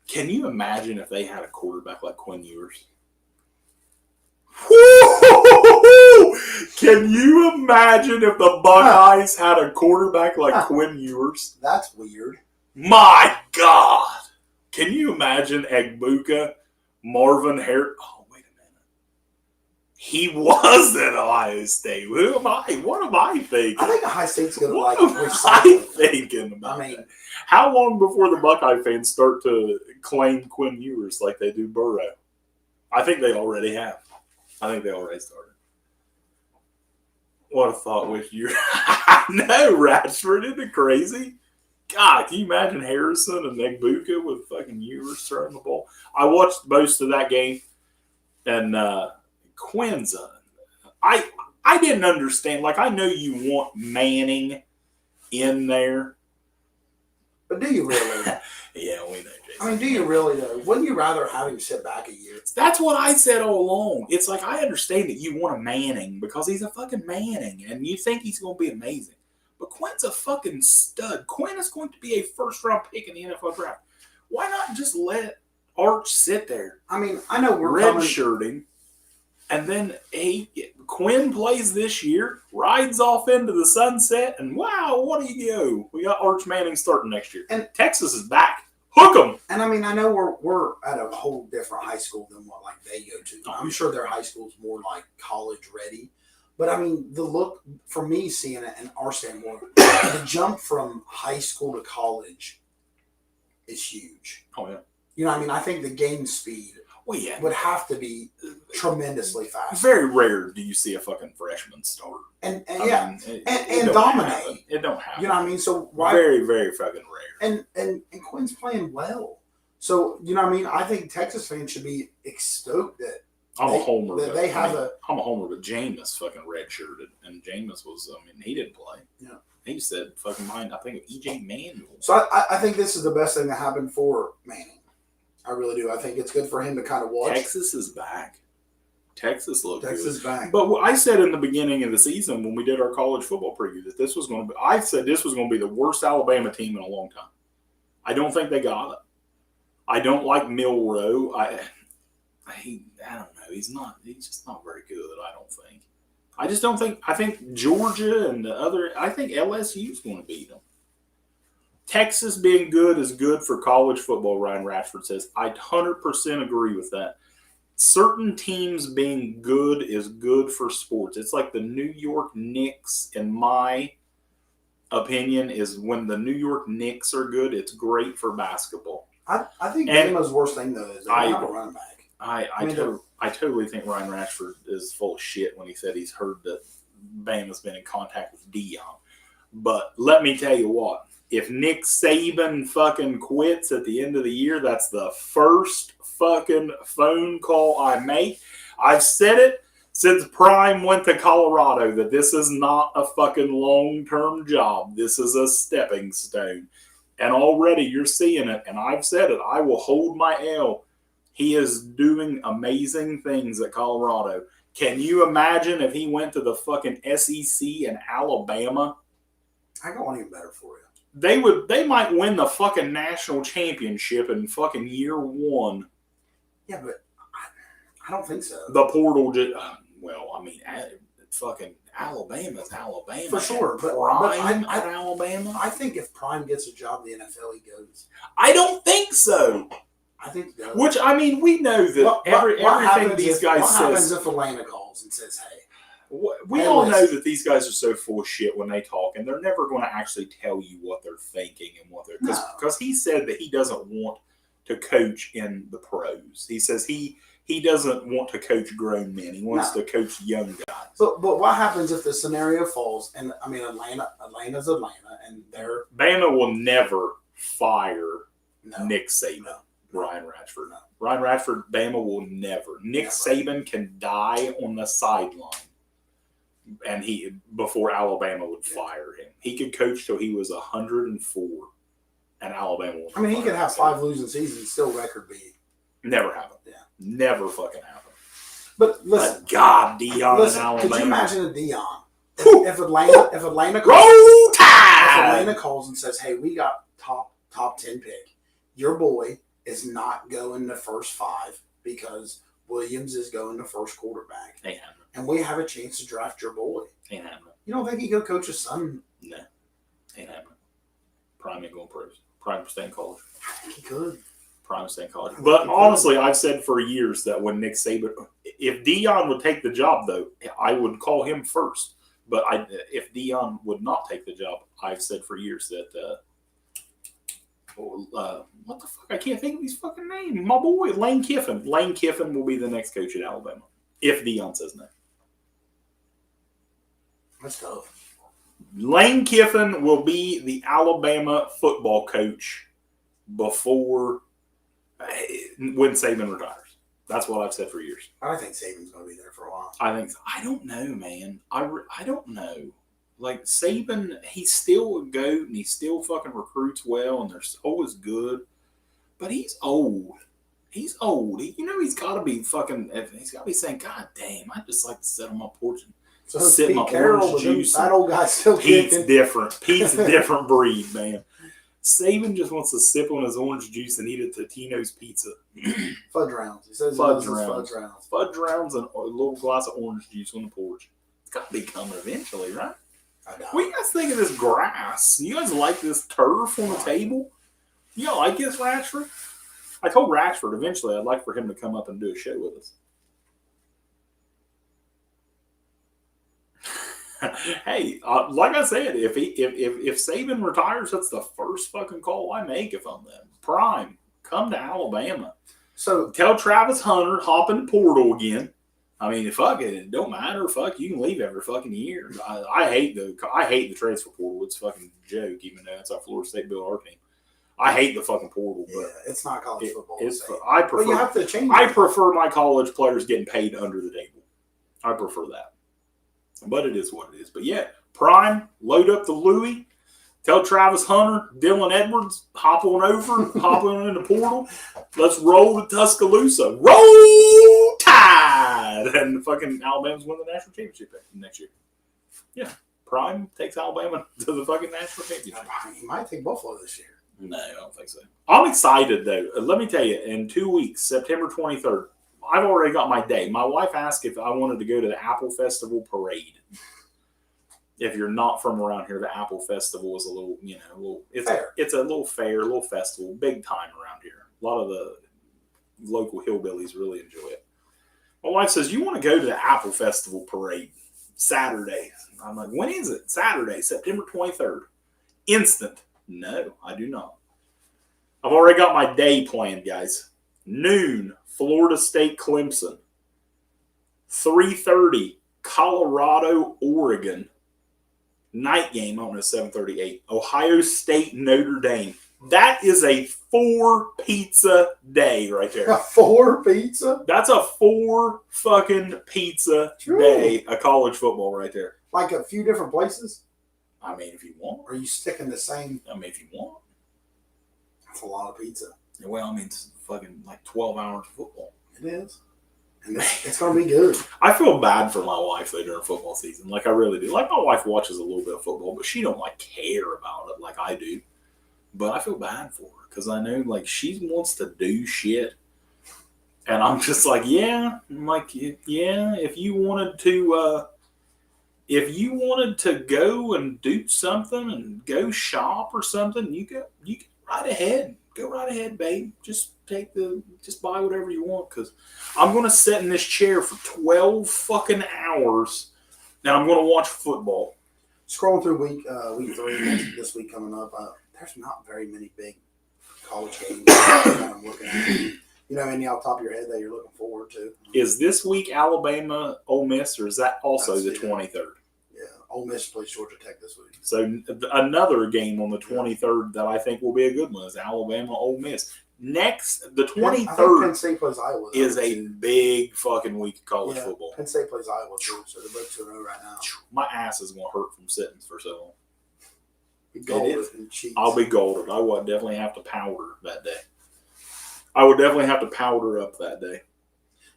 Can you imagine if they had a quarterback like Quinn Ewers? Can you imagine if the Buckeyes had a quarterback like Quinn Ewers? That's weird. My God. Can you imagine Egbuka, Marvin Harris? Oh, wait a minute. He was at Ohio State. What am I thinking? I think Ohio State's going to like recycle. Thinking about that? How long before the Buckeye fans start to claim Quinn Ewers like they do Burrow? I think they already have. I think they already started. What a thought with you. I know, Ratchford. Isn't it crazy? God, can you imagine Harrison and Egbuka with fucking Ewers throwing the ball? I watched most of that game, and Quinn's I didn't understand. Like, I know you want Manning in there. But do you really? Yeah, we know, Jason. I mean, do you really, though? Wouldn't you rather have him sit back a year? That's what I said all along. It's like, I understand that you want a Manning because he's a fucking Manning, and you think he's going to be amazing. But Quinn's a fucking stud. Quinn is going to be a first-round pick in the NFL draft. Why not just let Arch sit there? I mean, I know we're redshirting, and then Quinn plays this year, rides off into the sunset, and wow, what do you go? We got Arch Manning starting next year. And Texas is back. Hook them. And I mean, I know we're at a whole different high school than what like they go to. I'm sure their high school is more like college ready. But I mean, the look for me seeing it and our standpoint, the jump from high school to college is huge. Oh yeah. You know what I mean? I think the game speed would have to be tremendously fast. Very rare do you see a fucking freshman start. And it dominate. Happen. It don't happen. You know what I mean? So why, very, very fucking rare. And Quinn's playing well. So, you know what I mean? I think Texas fans should be stoked that I'm a homer. I'm a homer, but Jameis fucking redshirted, and Jameis was. I mean, he didn't play. Yeah, he said fucking mind. I think of EJ Manuel. So I think this is the best thing that happened for Manning. I really do. I think it's good for him to kind of watch. Texas is back. Texas looked good. Texas is back. But I said in the beginning of the season when we did our college football preview that this was going to be. I said this was going to be the worst Alabama team in a long time. I don't think they got it. I don't like Milroe. I don't know. He's just not very good, I don't think. I just don't think. I think Georgia and the other. I think LSU's going to beat them. Texas being good is good for college football, Ryan Ratchford says. I 100% agree with that. Certain teams being good is good for sports. It's like the New York Knicks, in my opinion, is when the New York Knicks are good, it's great for basketball. I think Bama's worst thing, though, is they don't have a running back. I totally think Ryan Ratchford is full of shit when he said he's heard that Bama's been in contact with Dion. But let me tell you what. If Nick Saban fucking quits at the end of the year, that's the first fucking phone call I make. I've said it since Prime went to Colorado that this is not a fucking long-term job. This is a stepping stone. And already you're seeing it, and I've said it. I will hold my L. He is doing amazing things at Colorado. Can you imagine if he went to the fucking SEC in Alabama? I got one even better for you. They might win the fucking national championship in fucking year one. Yeah, but I don't think so. The portal just, fucking Alabama's Alabama. For sure. But Prime at Alabama? I think if Prime gets a job in the NFL, he goes. I don't think so. I think he goes. Which, I mean, we know that everything these guys say. What happens if Atlanta calls and says, hey? We all know that these guys are so full of shit when they talk, and they're never going to actually tell you what they're thinking and what they're... Because he said that he doesn't want to coach in the pros. He says he doesn't want to coach grown men. He wants to coach young guys. But what happens if the scenario falls, and, I mean, Atlanta's Atlanta, and they're... Bama will never fire No. Nick Saban. No. Ryan Ratchford. No. Ryan Ratchford, Bama will never. Nick Never. Saban can die on the sideline, and before Alabama would fire him. He could coach till he was 104, and Alabama will. I mean, he could have 5 losing seasons, still record beating. Never happened. Yeah. Never fucking happened. But listen, But God, Deion listen, in Alabama. could you imagine a Deion? Whew. If Atlanta calls, Roll if Tide! Atlanta calls and says, "Hey, we got top 10 pick. Your boy is not going to first 5 because Williams is going to first quarterback, Ain't happening. and we have a chance to draft your boy." Ain't happening. You don't think he could coach his son? No. Ain't happening. Prime ain't going pros. Prime stay in college. I think he could. Prime stay in college. But honestly, I've said for years that when Nick Saban, if Deion would take the job, though, I would call him first. But if Deion would not take the job, I've said for years that, what the fuck? I can't think of his fucking name. My boy, Lane Kiffin. Lane Kiffin will be the next coach at Alabama. If Deion says no. That's tough. Lane Kiffin will be the Alabama football coach before when Saban retires. That's what I've said for years. I think Saban's going to be there for a while. I think so. I don't know, man. I don't know. Like Saban, he's still a goat and he still fucking recruits well and they're always good. But he's old. He's old. He's got to be fucking. He's got to be saying, "God damn, I just like to sit on my porch and So sip my Pete Carroll, orange juice." that old guy's still Pete's kicking. different. Pete's a different breed, man. Saban just wants to sip on his orange juice and eat a Totino's pizza. Fudge rounds. He says Fudge he loves his rounds. fudge rounds. Fudge rounds and a little glass of orange juice on the porch. It's got to be coming eventually, right? I know. What do you guys think of this grass? You guys like this turf on the table? You like this, Ratchford? I told Ratchford eventually I'd like for him to come up and do a show with us. Hey, like I said, if Saban retires, that's the first fucking call I make if I'm them. Prime, come to Alabama. So Tell Travis Hunter, hop in the portal again. I mean, fuck it don't matter. Fuck, you can leave every fucking year. I hate the transfer portal. It's a fucking joke, even though that's how Florida State built our team. I hate the fucking portal, but yeah, it's not college football. I But you prefer have to change. I prefer my college players getting paid under the table. I prefer that. But it is what it is. But yeah, Prime, load up the Louis. Tell Travis Hunter, Dylan Edwards, hop on in the portal. Let's roll to Tuscaloosa. Roll Tide! And fucking Alabama's win the national championship next year. Yeah. Prime takes Alabama to the fucking national championship. He might take Buffalo this year. No, I don't think so. I'm excited, though. Let me tell you, in 2 weeks, September 23rd, I've already got my day. My wife asked if I wanted to go to the Apple Festival parade. If you're not from around here, the Apple Festival is a little, it's a little fair, a little festival, big time around here. A lot of the local hillbillies really enjoy it. My wife says, "You want to go to the Apple Festival parade Saturday?" I'm like, "When is it?" "Saturday, September 23rd. Instant." No, I do not. I've already got my day planned, guys. Noon, Florida State Clemson. 3:30, Colorado, Oregon. Night game, I don't know, 7:38. Ohio State, Notre Dame. That is a 4 pizza day right there. 4 pizza? That's a 4 fucking pizza day of college football right there. Like a few different places? I mean, if you want. Or are you sticking the same? I mean, if you want. That's a lot of pizza. Well, I mean, it's fucking like 12 hours of football. It is. And it's going to be good. I feel bad for my wife, though, during football season. Like, I really do. Like, my wife watches a little bit of football, but she don't, like, care about it like I do. But I feel bad for her because I know, like, she wants to do shit. And I'm just like, yeah. I'm like, yeah, if you wanted to go and do something and go shop or something, you can right ahead. Go right ahead, babe. Just buy whatever you want because I'm going to sit in this chair for 12 fucking hours and I'm going to watch football. Scrolling through week 3 this week coming up, there's not very many big college games that I'm looking at. You know, any off the top of your head that you're looking forward to? Is this week Alabama Ole Miss or is that also the 23rd? Yeah. Ole Miss plays Georgia Tech this week. So another game on the 23rd that I think will be a good one is Alabama Ole Miss. Next, the 23rd Penn State plays Iowa. is a big fucking week of college football. Penn State plays Iowa too, so they're both 2-0 right now. My ass is going to hurt from sitting for so long. Be I'll be golden. I would definitely have to powder that day. I would definitely have to powder up that day.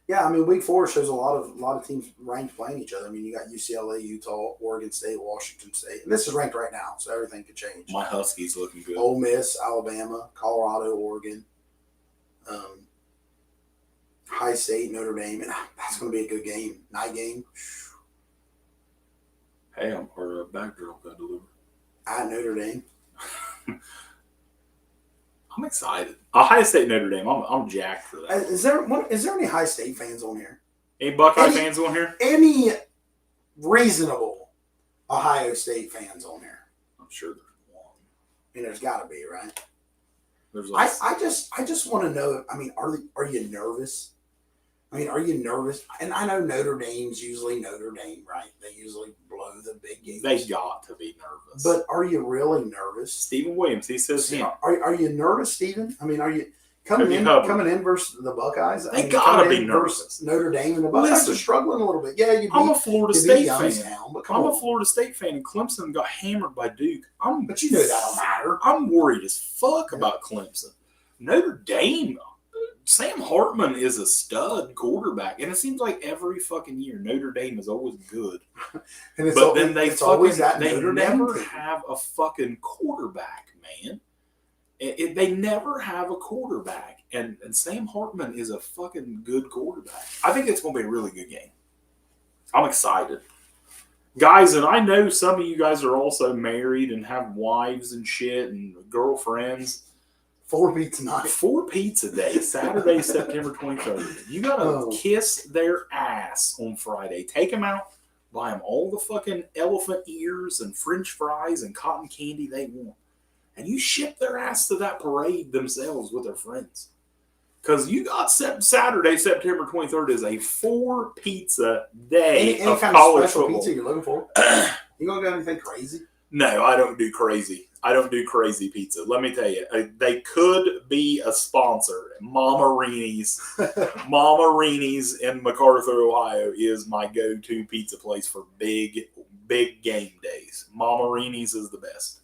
Yeah, I mean, week 4 shows a lot of teams ranked playing each other. I mean, you got UCLA, Utah, Oregon State, Washington State, and this is ranked right now, so everything could change. My Huskies looking good. Ole Miss, Alabama, Colorado, Oregon, High State, Notre Dame, and that's going to be a good game. Night game. Hey, our backdrop got delivered. At Notre Dame. I'm excited. Ohio State, Notre Dame. I'm jacked for that. Is there any High State fans on here? Any Buckeye fans on here? Any reasonable Ohio State fans on here? I'm sure there's one. I mean, there's got to be, right? There's like, I just want to know. I mean, are you nervous? I mean, are you nervous? And I know Notre Dame's usually Notre Dame, right? They usually blow the big games. They got to be nervous. But are you really nervous? Stephen Williams, he says him. Are you nervous, Stephen? I mean, are you coming in versus the Buckeyes? They gotta be nervous. Notre Dame and the Buckeyes are struggling a little bit. Yeah, I'm a Florida State fan. But I'm a Florida State fan, and Clemson got hammered by Duke. But you know that don't matter. I'm worried as fuck about Clemson. Notre Dame. Sam Hartman is a stud quarterback, and it seems like every fucking year Notre Dame is always good. But then they never have a fucking quarterback, man. They never have a quarterback, and Sam Hartman is a fucking good quarterback. I think it's going to be a really good game. I'm excited. Guys, and I know some of you guys are also married and have wives and shit and girlfriends. 4 pizza night. 4 pizza day, Saturday, September 23rd. You got to kiss their ass on Friday. Take them out, buy them all the fucking elephant ears and French fries and cotton candy they want. And you ship their ass to that parade themselves with their friends. Because you got Saturday, September 23rd is a 4 pizza day any of kind college of special football. Pizza you're looking for? You going to do anything crazy? No, I don't do crazy. I don't do crazy pizza. Let me tell you, they could be a sponsor. Mama Rini's. Mama Rini's in MacArthur, Ohio is my go-to pizza place for big game days. Mama Rini's is the best.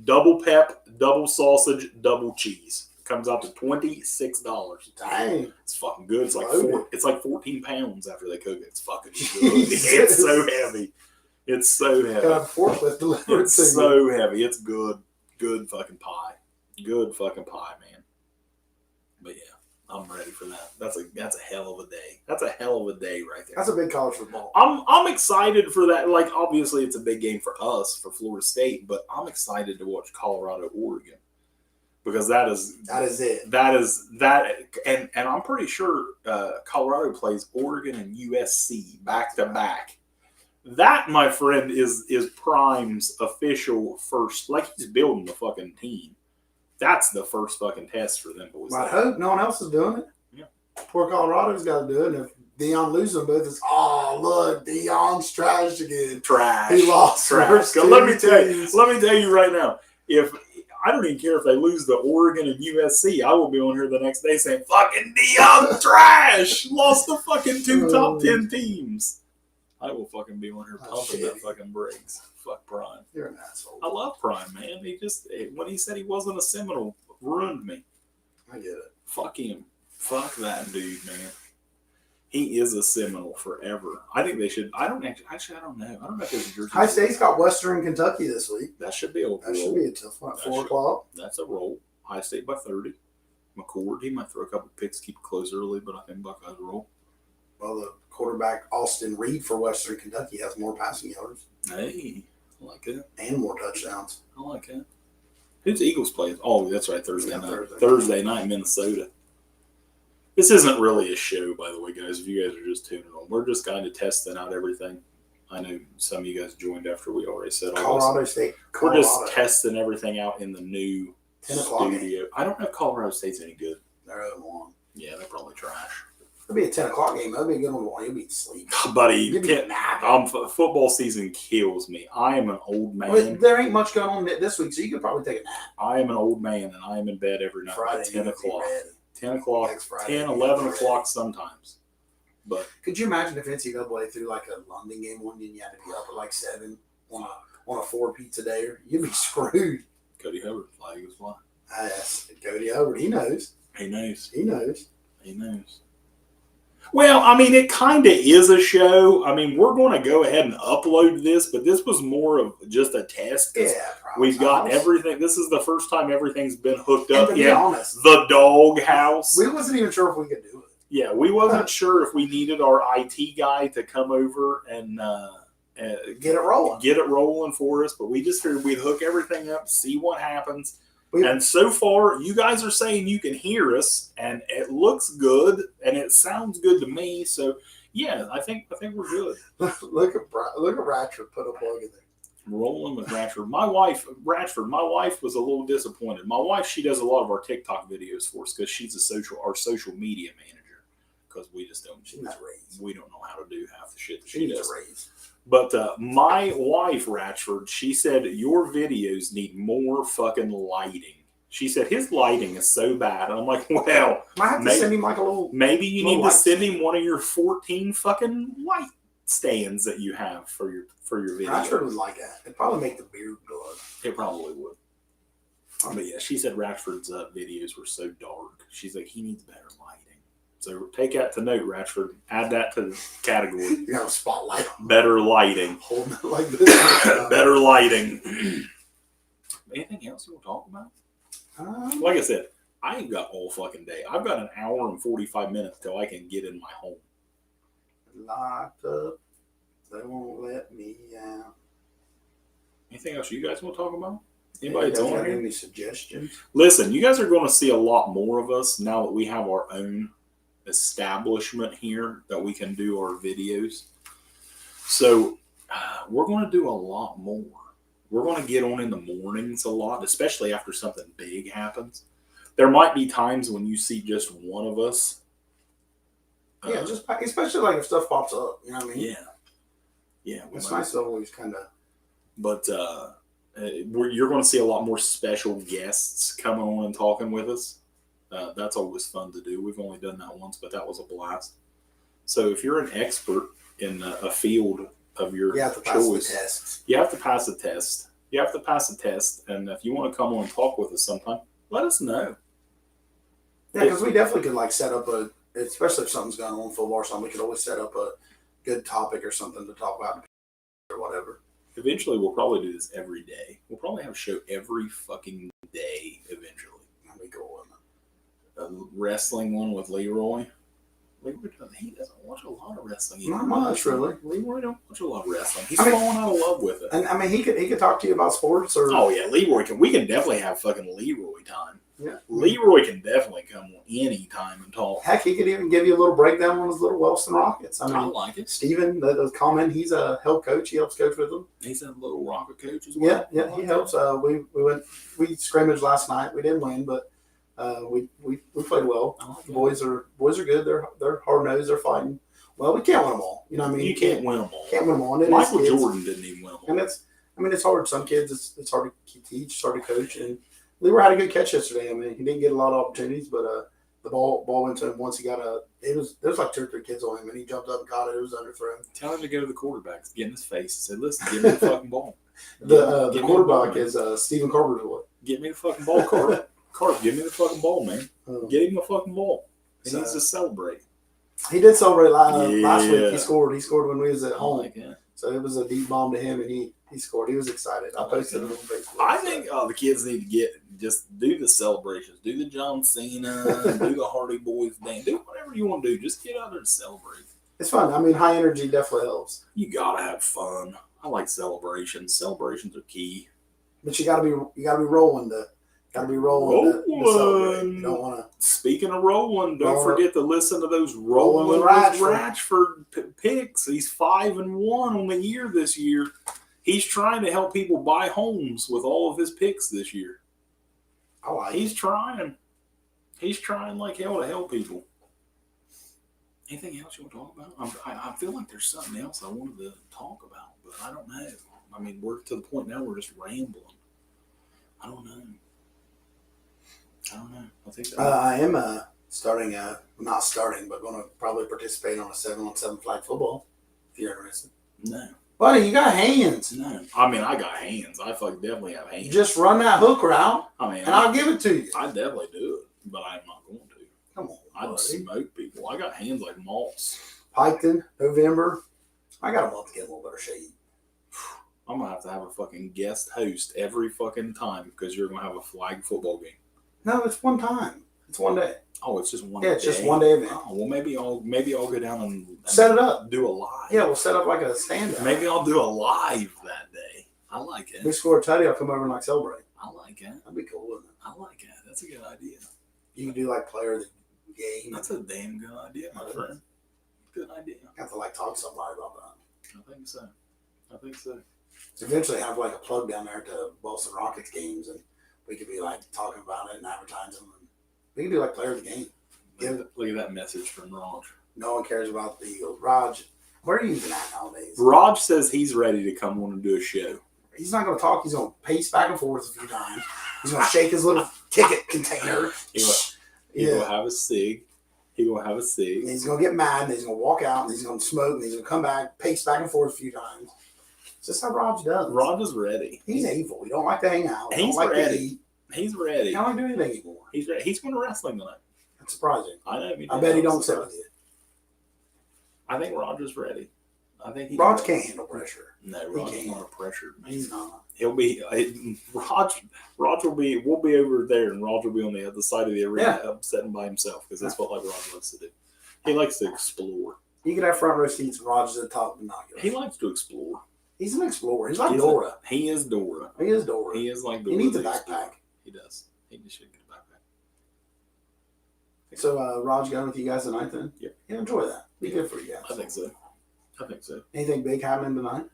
Double pep, double sausage, double cheese. Comes out to $26. Dang. It's fucking good. It's like 14 pounds after they cook it. It's fucking good. It's so heavy. It's so heavy. Forklift delivered. It's so heavy. It's good. Good fucking pie. Good fucking pie, man. But yeah, I'm ready for that. That's a hell of a day. That's a hell of a day right there. That's a big college football. I'm excited for that. Like, obviously it's a big game for us, for Florida State, but I'm excited to watch Colorado, Oregon. Because that is it. And I'm pretty sure Colorado plays Oregon and USC back to back. That, my friend, is Prime's official first. Like, he's building the fucking team. That's the first fucking test for them boys. I hope no one else is doing it. Yeah. Poor Colorado's got to do it. And if Deion loses them both, it's, look, Deion's trash again. Trash. He lost. Trash. Let me tell you right now, if I don't even care if they lose to Oregon and USC, I will be on here the next day saying, fucking Deion trash. Lost the fucking 2 top 10 teams. I will fucking be on here pumping that fucking brakes. Fuck Prime. You're an asshole. I love Prime, man. He just, when he said he wasn't a Seminole, ruined me. I get it. Fuck him. Fuck that dude, man. He is a Seminole forever. I think they should. I don't know. I don't know if there's a jersey. High State's got Western Kentucky this week. That should be a roll. That should be a tough one. 4 o'clock. That's a roll. High State by 30. McCord, he might throw a couple picks, keep it close early, but I think Buckeyes roll. Well, the quarterback Austin Reed for Western Kentucky has more passing yards. Hey, I like it. And more touchdowns. I like it. Who's the Eagles playing? Oh, that's right, Thursday night. Thursday night, Minnesota. This isn't really a show, by the way, guys. If you guys are just tuning on, we're just kind of testing out everything. I know some of you guys joined after we already said all Colorado this. State. We're just testing everything out in the new 10 o'clock studio. I don't know if Colorado State's any good. They're 0-1. Yeah, they're probably trash. It'll be a 10 o'clock game. That'll be a good one. You'll be asleep. Buddy, You'll be napping. football season kills me. I am an old man. Well, there ain't much going on this week, so you could probably take a nap. I am an old man, and I am in bed every night Friday, by 10 o'clock. 10 o'clock, Next Friday, 10, 11 o'clock sometimes. But could you imagine if NCAA threw like a London game one day and you had to be up at like 7 on a 4 pizza day? You'd be screwed. Cody Hubbard, flag was flying. Yes, Cody Hubbard. He knows. He knows. He knows. He knows. Well, I mean, it kind of is a show. I mean, we're going to go ahead and upload this, but this was more of just a test. Yeah, probably. We've got everything. This is the first time everything's been hooked And up. to be honest, The dog house. we wasn't even sure if we could do it. Yeah, we wasn't sure if we needed our IT guy to come over and Get it rolling. For us, but we just figured we'd hook everything up, see what happens. We- And so far, you guys are saying you can hear us, and it looks good, and it sounds good to me. So, yeah, I think we're good. Look at Ratchford put a plug in there. Rolling with Ratchford. My wife was a little disappointed. My wife, she does a lot of our TikTok videos for us because she's our social media manager. Because we just don't, we don't know how to do half the shit that she does. But my wife, Ratchford, she said your videos need more fucking lighting. She said his lighting is so bad. And I'm like, well, might have to send him like a little. Maybe you need to send him stand. one of your 14 fucking light stands that you have for your video. Ratchford would like that. It'd probably make the beard glow. It probably would. But yeah, she said Ratchford's videos were so dark. She's like, he needs better lighting. So take that to note, Ratchford. Add that to the category. You got a spotlight. Better lighting. Holding it like this. Better lighting. Anything else you want to talk about? Like I said, I ain't got all fucking day. I've got an hour and 45 minutes till I can get in my home. Locked up. They won't let me out. Anything else you guys want to talk about? Anybody got doing any suggestions? Listen, you guys are going to see a lot more of us now that we have our own establishment here that we can do our videos. So we're going to do a lot more. We're going to get on in the mornings a lot, especially after something big happens. There might be times when you see just one of us. Yeah, just especially like if stuff pops up. You know what I mean? Yeah. It's nice to always kind of. But you're going to see a lot more special guests coming on and talking with us. That's always fun to do. We've only done that once, but that was a blast. So if you're an expert in a field of your choice, you have to pass the test. You have to pass the test. And if you want to come on and talk with us sometime, let us know. Yeah, because we definitely could like set up especially if something's going on football or something, we could always set up a good topic or something to talk about or whatever. Eventually, we'll probably do this every day. We'll probably have a show every fucking day eventually. That'd be cool. A wrestling one with Leroy. He doesn't watch a lot of wrestling. Not much, really. Leroy don't watch a lot of wrestling. He's falling out of love with it. And I mean, he could talk to you about sports or. Oh yeah, Leroy can. We can definitely have fucking Leroy time. Yeah, Leroy can definitely come on any time and talk. Heck, he could even give you a little breakdown on his little Wellston Rockets. I mean, I like it. Steven, the comment, he's a head coach. He helps coach with them. He's a little Rocket coach as well. Yeah, he helps. We scrimmaged last night. We didn't win, but we played well. Like the boys are good. They're hard nosed. They're fighting. Well, we can't win them all. You know what I mean? You can't win them all. Can't win them all. And Michael Jordan didn't even win them all. And it's hard. Some kids, it's hard to teach, it's hard to coach. And Leroy had a good catch yesterday. I mean, he didn't get a lot of opportunities, but the ball went to him once he got there was like 2 or 3 kids on him, and he jumped up and got it. It was underthrown. Tell him to go to the quarterback, get in his face, and say, "Listen, give me the fucking ball." The quarterback is Stephen Carter's boy. Get me the fucking ball, Carter. Carter, give me the fucking ball, man. Get him the fucking ball. He needs to celebrate. He did celebrate last week. He scored. He scored when we was at home. Like that. So it was a deep bomb to him, and he scored. He was excited. I posted it on Facebook. I think the kids need to just do the celebrations. Do the John Cena, do the Hardy Boys dance. Do whatever you want to do. Just get out there and celebrate. It's fun. I mean, high energy definitely helps. You gotta have fun. I like celebrations. Celebrations are key. But you gotta be rolling to celebrate. You don't want to. Speaking of rolling, don't forget to listen to those Rolling with Ratchford picks. He's 5-1 on the year this year. He's trying to help people buy homes with all of his picks this year. He's trying. He's trying like hell to help people. Anything else you want to talk about? I feel like there's something else I wanted to talk about, but I don't know. I mean, we're to the point now we're just rambling. I don't know. I think that I am starting, not starting, but going to probably participate on a 7-on-7 flag football, if you're interested. no. Buddy, you got hands. No. I mean, I got hands. I definitely have hands. Just run that hook route, I mean, and I'll give it to you. I definitely do it, but I'm not going to. Come on, I'd buddy. smoke people. I got hands like malts. Piketon, November. I got a month to get a little better shape. I'm going to have a fucking guest host every fucking time because you're going to have a flag football game. No, it's one time. It's one day. Oh, it's just one Yeah, day? it's just one day event. Oh, well, maybe I'll go down and Set it up. do a live. Yeah, we'll set up like a stand-up. Maybe I'll do a live that day. I like We it. score a tutty, I'll come over and like celebrate. I like it. That'd be cool, wouldn't it? I like it. That's a good idea. You can do like player of the game. That's a damn good idea, my friend. Good idea. Have to like talk to somebody about that. I think so. I think so. Eventually have like a plug down there to Boston Rockets games, and we could be like talking about it and advertising them. We can do like player of the game. Look at that message from Raj. No one cares about the Eagles. Raj, where are you even at nowadays? Raj says he's ready to come on and do a show. He's not going to talk. He's going to pace back and forth a few times. He's going to shake his little ticket container. He will have a cig. He will have a cig. And he's going to get mad, and he's going to walk out, and he's going to smoke, and he's going to come back, pace back and forth a few times. It's just how Raj does. Raj is ready. He's evil. We don't like to hang out. We He's don't like ready. to eat. He's He ready. don't like to do anything anymore. He's ready. He's going to wrestling tonight. That's surprising. I know. I bet he don't sit with you. I think Roger's ready. I think he. Raj can't handle pressure. No, Raj is can't. not a pressured man. He's not. He'll be Raj will be. We'll be over there, and Raj will be on the other side of the arena, sitting by himself because that's what like Raj likes to do. He likes to explore. You can have front row seats. And Raj is at the top of the binoculars. He likes to explore. He's an explorer. He's like Dora. He is Dora. He is Dora. He is like Dora. He needs a the backpack. Explorer. He does. He should get a backpack. So Raj going with you guys tonight then? Yep. Yeah, enjoy that. Be good for you guys. I think so. I think so. Anything big happening tonight?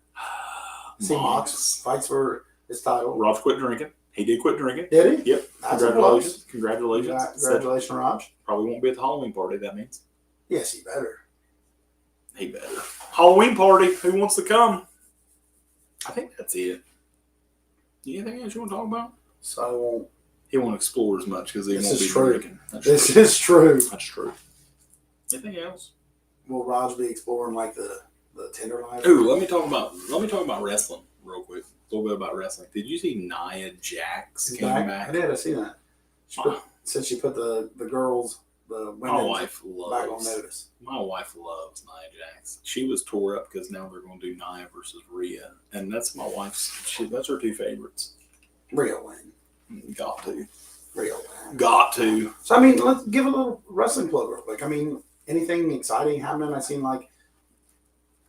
See Mox fights for his title. Raj quit drinking. He did quit drinking. Did he? Yep. That's a Congratulations. plus. Congratulations. Congratulations, Raj. Probably won't be at the Halloween party, that means. Yes, he better. He better. Halloween party. Who wants to come? I think that's it. Anything else you want to talk about? So I won't. He won't explore as much because he This won't is be true. drinking. That's This true. is true. That's true. Anything else? Will Raj be exploring like the Tinder life? Ooh, let me talk about wrestling real quick. A little bit about wrestling. Did you see Nia Jax He's came back? I did. I see that. Since she put the girls, the My women wife back on loves. notice. My wife loves Nia Jax. She was tore up because now they're going to do Nia versus Rhea, and that's my wife's. That's her two favorites. Real win. Got to. Real win. Got to. So I mean, let's give a little wrestling plug real quick. I mean, anything exciting happening? I seen like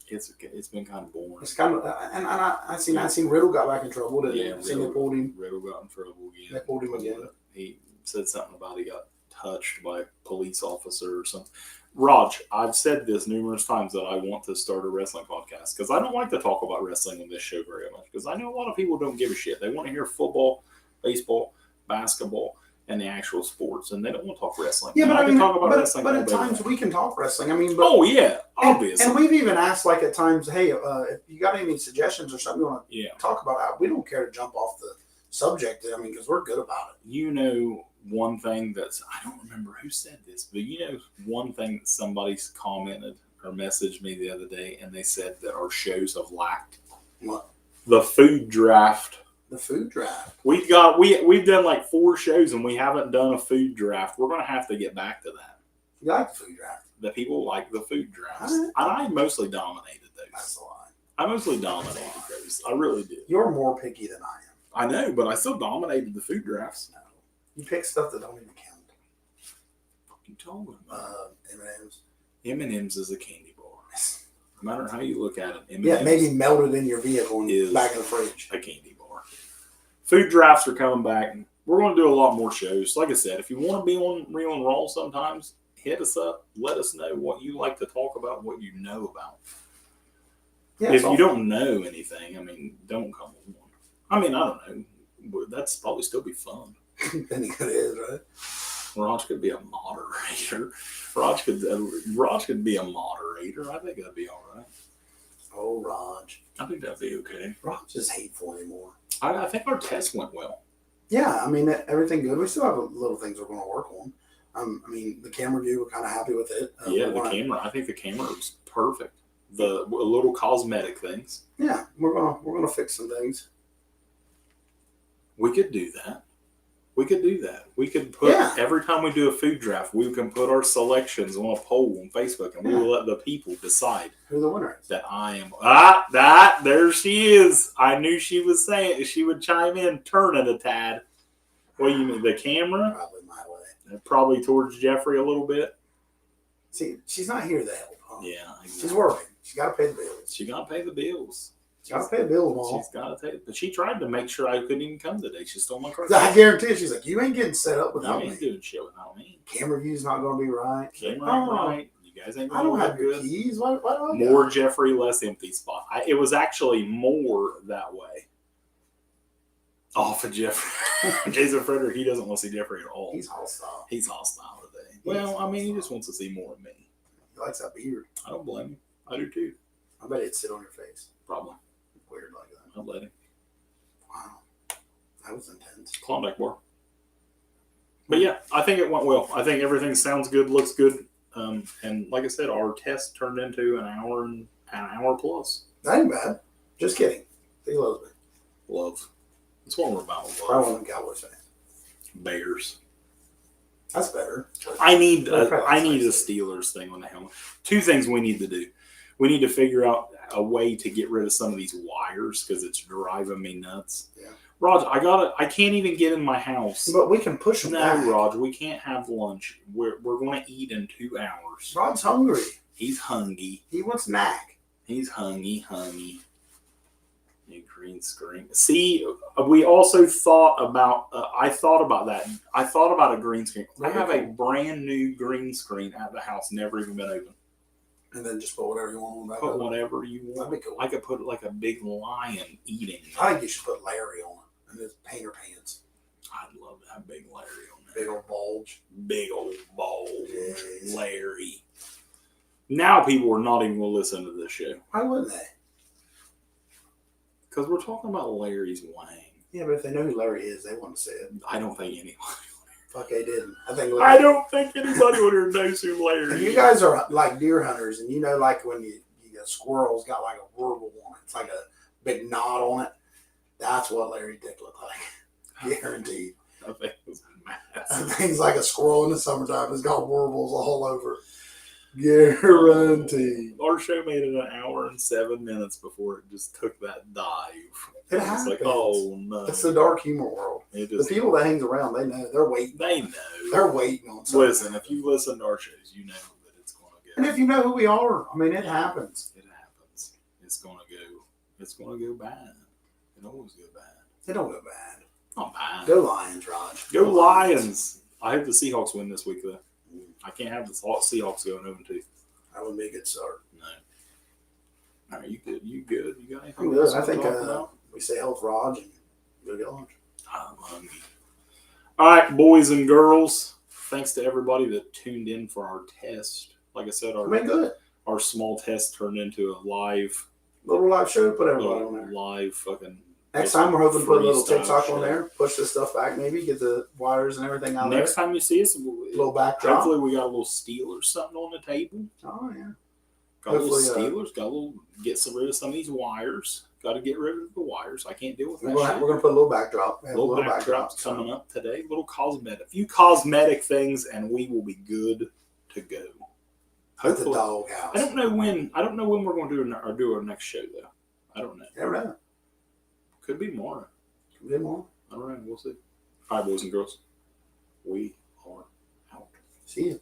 It's been kind of boring. it's kind of, and I seen Riddle got back in trouble. Didn't Yeah, he? Seen they pulled him. Riddle got in trouble again. They pulled him again. He said something about he got touched by a police officer or something. Raj, I've said this numerous times that I want to start a wrestling podcast because I don't like to talk about wrestling on this show very much because I know a lot of people don't give a shit. They want to hear football, baseball, basketball, and the actual sports, and they don't want to talk wrestling. Yeah, And but I can mean, talk about wrestling but all at day times long. we can talk wrestling. I mean, but, Oh yeah, obviously. and we've even asked like at times, hey, if you got any suggestions or something you want to Yeah. talk about, we don't care to jump off the subject. I mean, because we're good about it. You know, one thing that's, I don't remember who said this, but you know, one thing that somebody's commented or messaged me the other day, and they said that our shows have lacked What? the food draft. The food draft. We've done like 4 shows and we haven't done a food draft. We're going to have to get back to that. You like the food draft? The people like the food drafts. Alright. And I mostly dominated That's those. a lie. I mostly dominated those. I really did. You're more picky than I am. I know, but I still dominated the food drafts. No. You pick stuff that don't even count. What are you talking about? M&M's. M&M's is a candy bar. No matter how you look at it, M&M's Yeah, maybe melted in your vehicle and Is- back in the fridge. a candy bar. Food drafts are coming back. We're going to do a lot more shows. Like I said, if you want to be on Real and Raw sometimes, hit us up. Let us know what you like to talk about, what you know about. Yeah, If you don't know anything, I mean, don't come on. I mean, I don't know. That's probably still be fun. then it is, right? Raj could be a moderator. Raj could be a moderator. I think that'd be all right. Oh, Raj. I think that'd be okay. Raj is hateful anymore. I think our test went well. Yeah, I mean, everything good. We still have little things we're going to work on. I mean, the camera view, we're kind of happy with it. Camera. I think the camera was perfect. The little cosmetic things. Yeah, we're gonna fix some things. We could do that. We could put every time we do a food draft, we can put our selections on a poll on Facebook, and we will let the people decide who the winner is. That I am. There she is. I knew she was saying she would chime in. Turn it a tad. What do you mean? The camera? Probably my way. Probably towards Jeffrey a little bit. See, she's not here to help. Huh? Yeah, exactly. She's working. She got to pay the bills. She got to pay the bills. Got to pay the bills, Mom. She's got to take. But she tried to make sure I couldn't even come today. She stole my car. I guarantee you, she's like, you ain't getting set up without me. You ain't doing shit without me. Camera view's not going to be right. Camera ain't right. You guys ain't. I don't have your good. keys. Why do I More Jeffrey, less empty spot. It was actually more that way. Off of Jeffrey. Jason Frederick, he doesn't want to see Jeffrey at all. He's hostile. He's hostile today. Well, I mean, he just wants to see more of me. He likes that beard. I don't blame him. I do too. I bet it'd sit on your face. Probably. Weird like that. I'll let him. Wow. That was intense. Klondike bar. But yeah, I think it went well. I think everything sounds good, looks good. And like I said, our test turned into an hour plus. That ain't bad. Just kidding. He loves me. Love. That's what we're about. I want them Cowboys fans. Bears. That's better. I need a Steelers thing on the helmet. Two things we need to do. We need to figure out a way to get rid of some of these wires because it's driving me nuts. Yeah. Raj, I can't even get in my house. But we can push them back. No, Raj, we can't have lunch. We're going to eat in 2 hours. Rod's hungry. He's hungry. He wants snack. He's hungry. New green screen. See, we also thought about. I thought about that. I thought about a green screen. I have a brand new green screen at the house, never even been opened. And then just put whatever you want on that. Put whatever you want. That'd be cool. I could put like a big lion eating. I think you should put Larry on it and his painter pants. I'd love to have big Larry on there. Big old bulge. Big old bulge. Yes. Larry. Now people are not even going to listen to this show. Why wouldn't they? Because we're talking about Larry's Wang. Yeah, but if they know who Larry is, they want to see it. I don't think anybody. Fuck, they didn't. I don't think anybody would knows who Larry is. You guys are like deer hunters, and you know, like when you a squirrel's got like a warble on it. It's like a big knot on it. That's what Larry Dick looked like. Guaranteed. I think it was massive. Things like a squirrel in the summertime. It's got warbles all over. Guaranteed. Our show made it 1 hour and 7 minutes before it just took that dive. It was like, oh no. It's the dark humor world. The people that hangs around, they know. They're waiting. They know. They're waiting on something. Listen, if you listen to our shows, you know that it's going to go. And if you know who we are, I mean, it happens. It happens. It's going to go. It's going to go bad. It always go bad. They don't go bad. Not bad. Go Lions, Raj. Go Lions. I hope the Seahawks win this week, though. I can't have the Seahawks going 0-2. That would be a good start. No. All right, you good? You good? You got anything? I'm good. I think we say health, Raj, and go get lunch. I'm hungry. All right, boys and girls. Thanks to everybody that tuned in for our test. Like I said, our small test turned into a little live show. Put everybody on there. Live fucking. Next time we're hoping to put a little TikTok on there, push this stuff back, maybe get the wires and everything out there. Next time you see us, a little backdrop. Hopefully we got a little steel or something on the table. Oh yeah. Got a little Steelers. Got a little rid of some of these wires. Got to get rid of the wires. I can't deal with that. We're going to put a little backdrop. Little backdrops coming up today. A few cosmetic things, and we will be good to go. At the doghouse. I don't know when we're going to do our next show though. I don't know. Never know. Could be more. Could be more. I don't know. We'll see. All right, boys and girls. We are out. See you.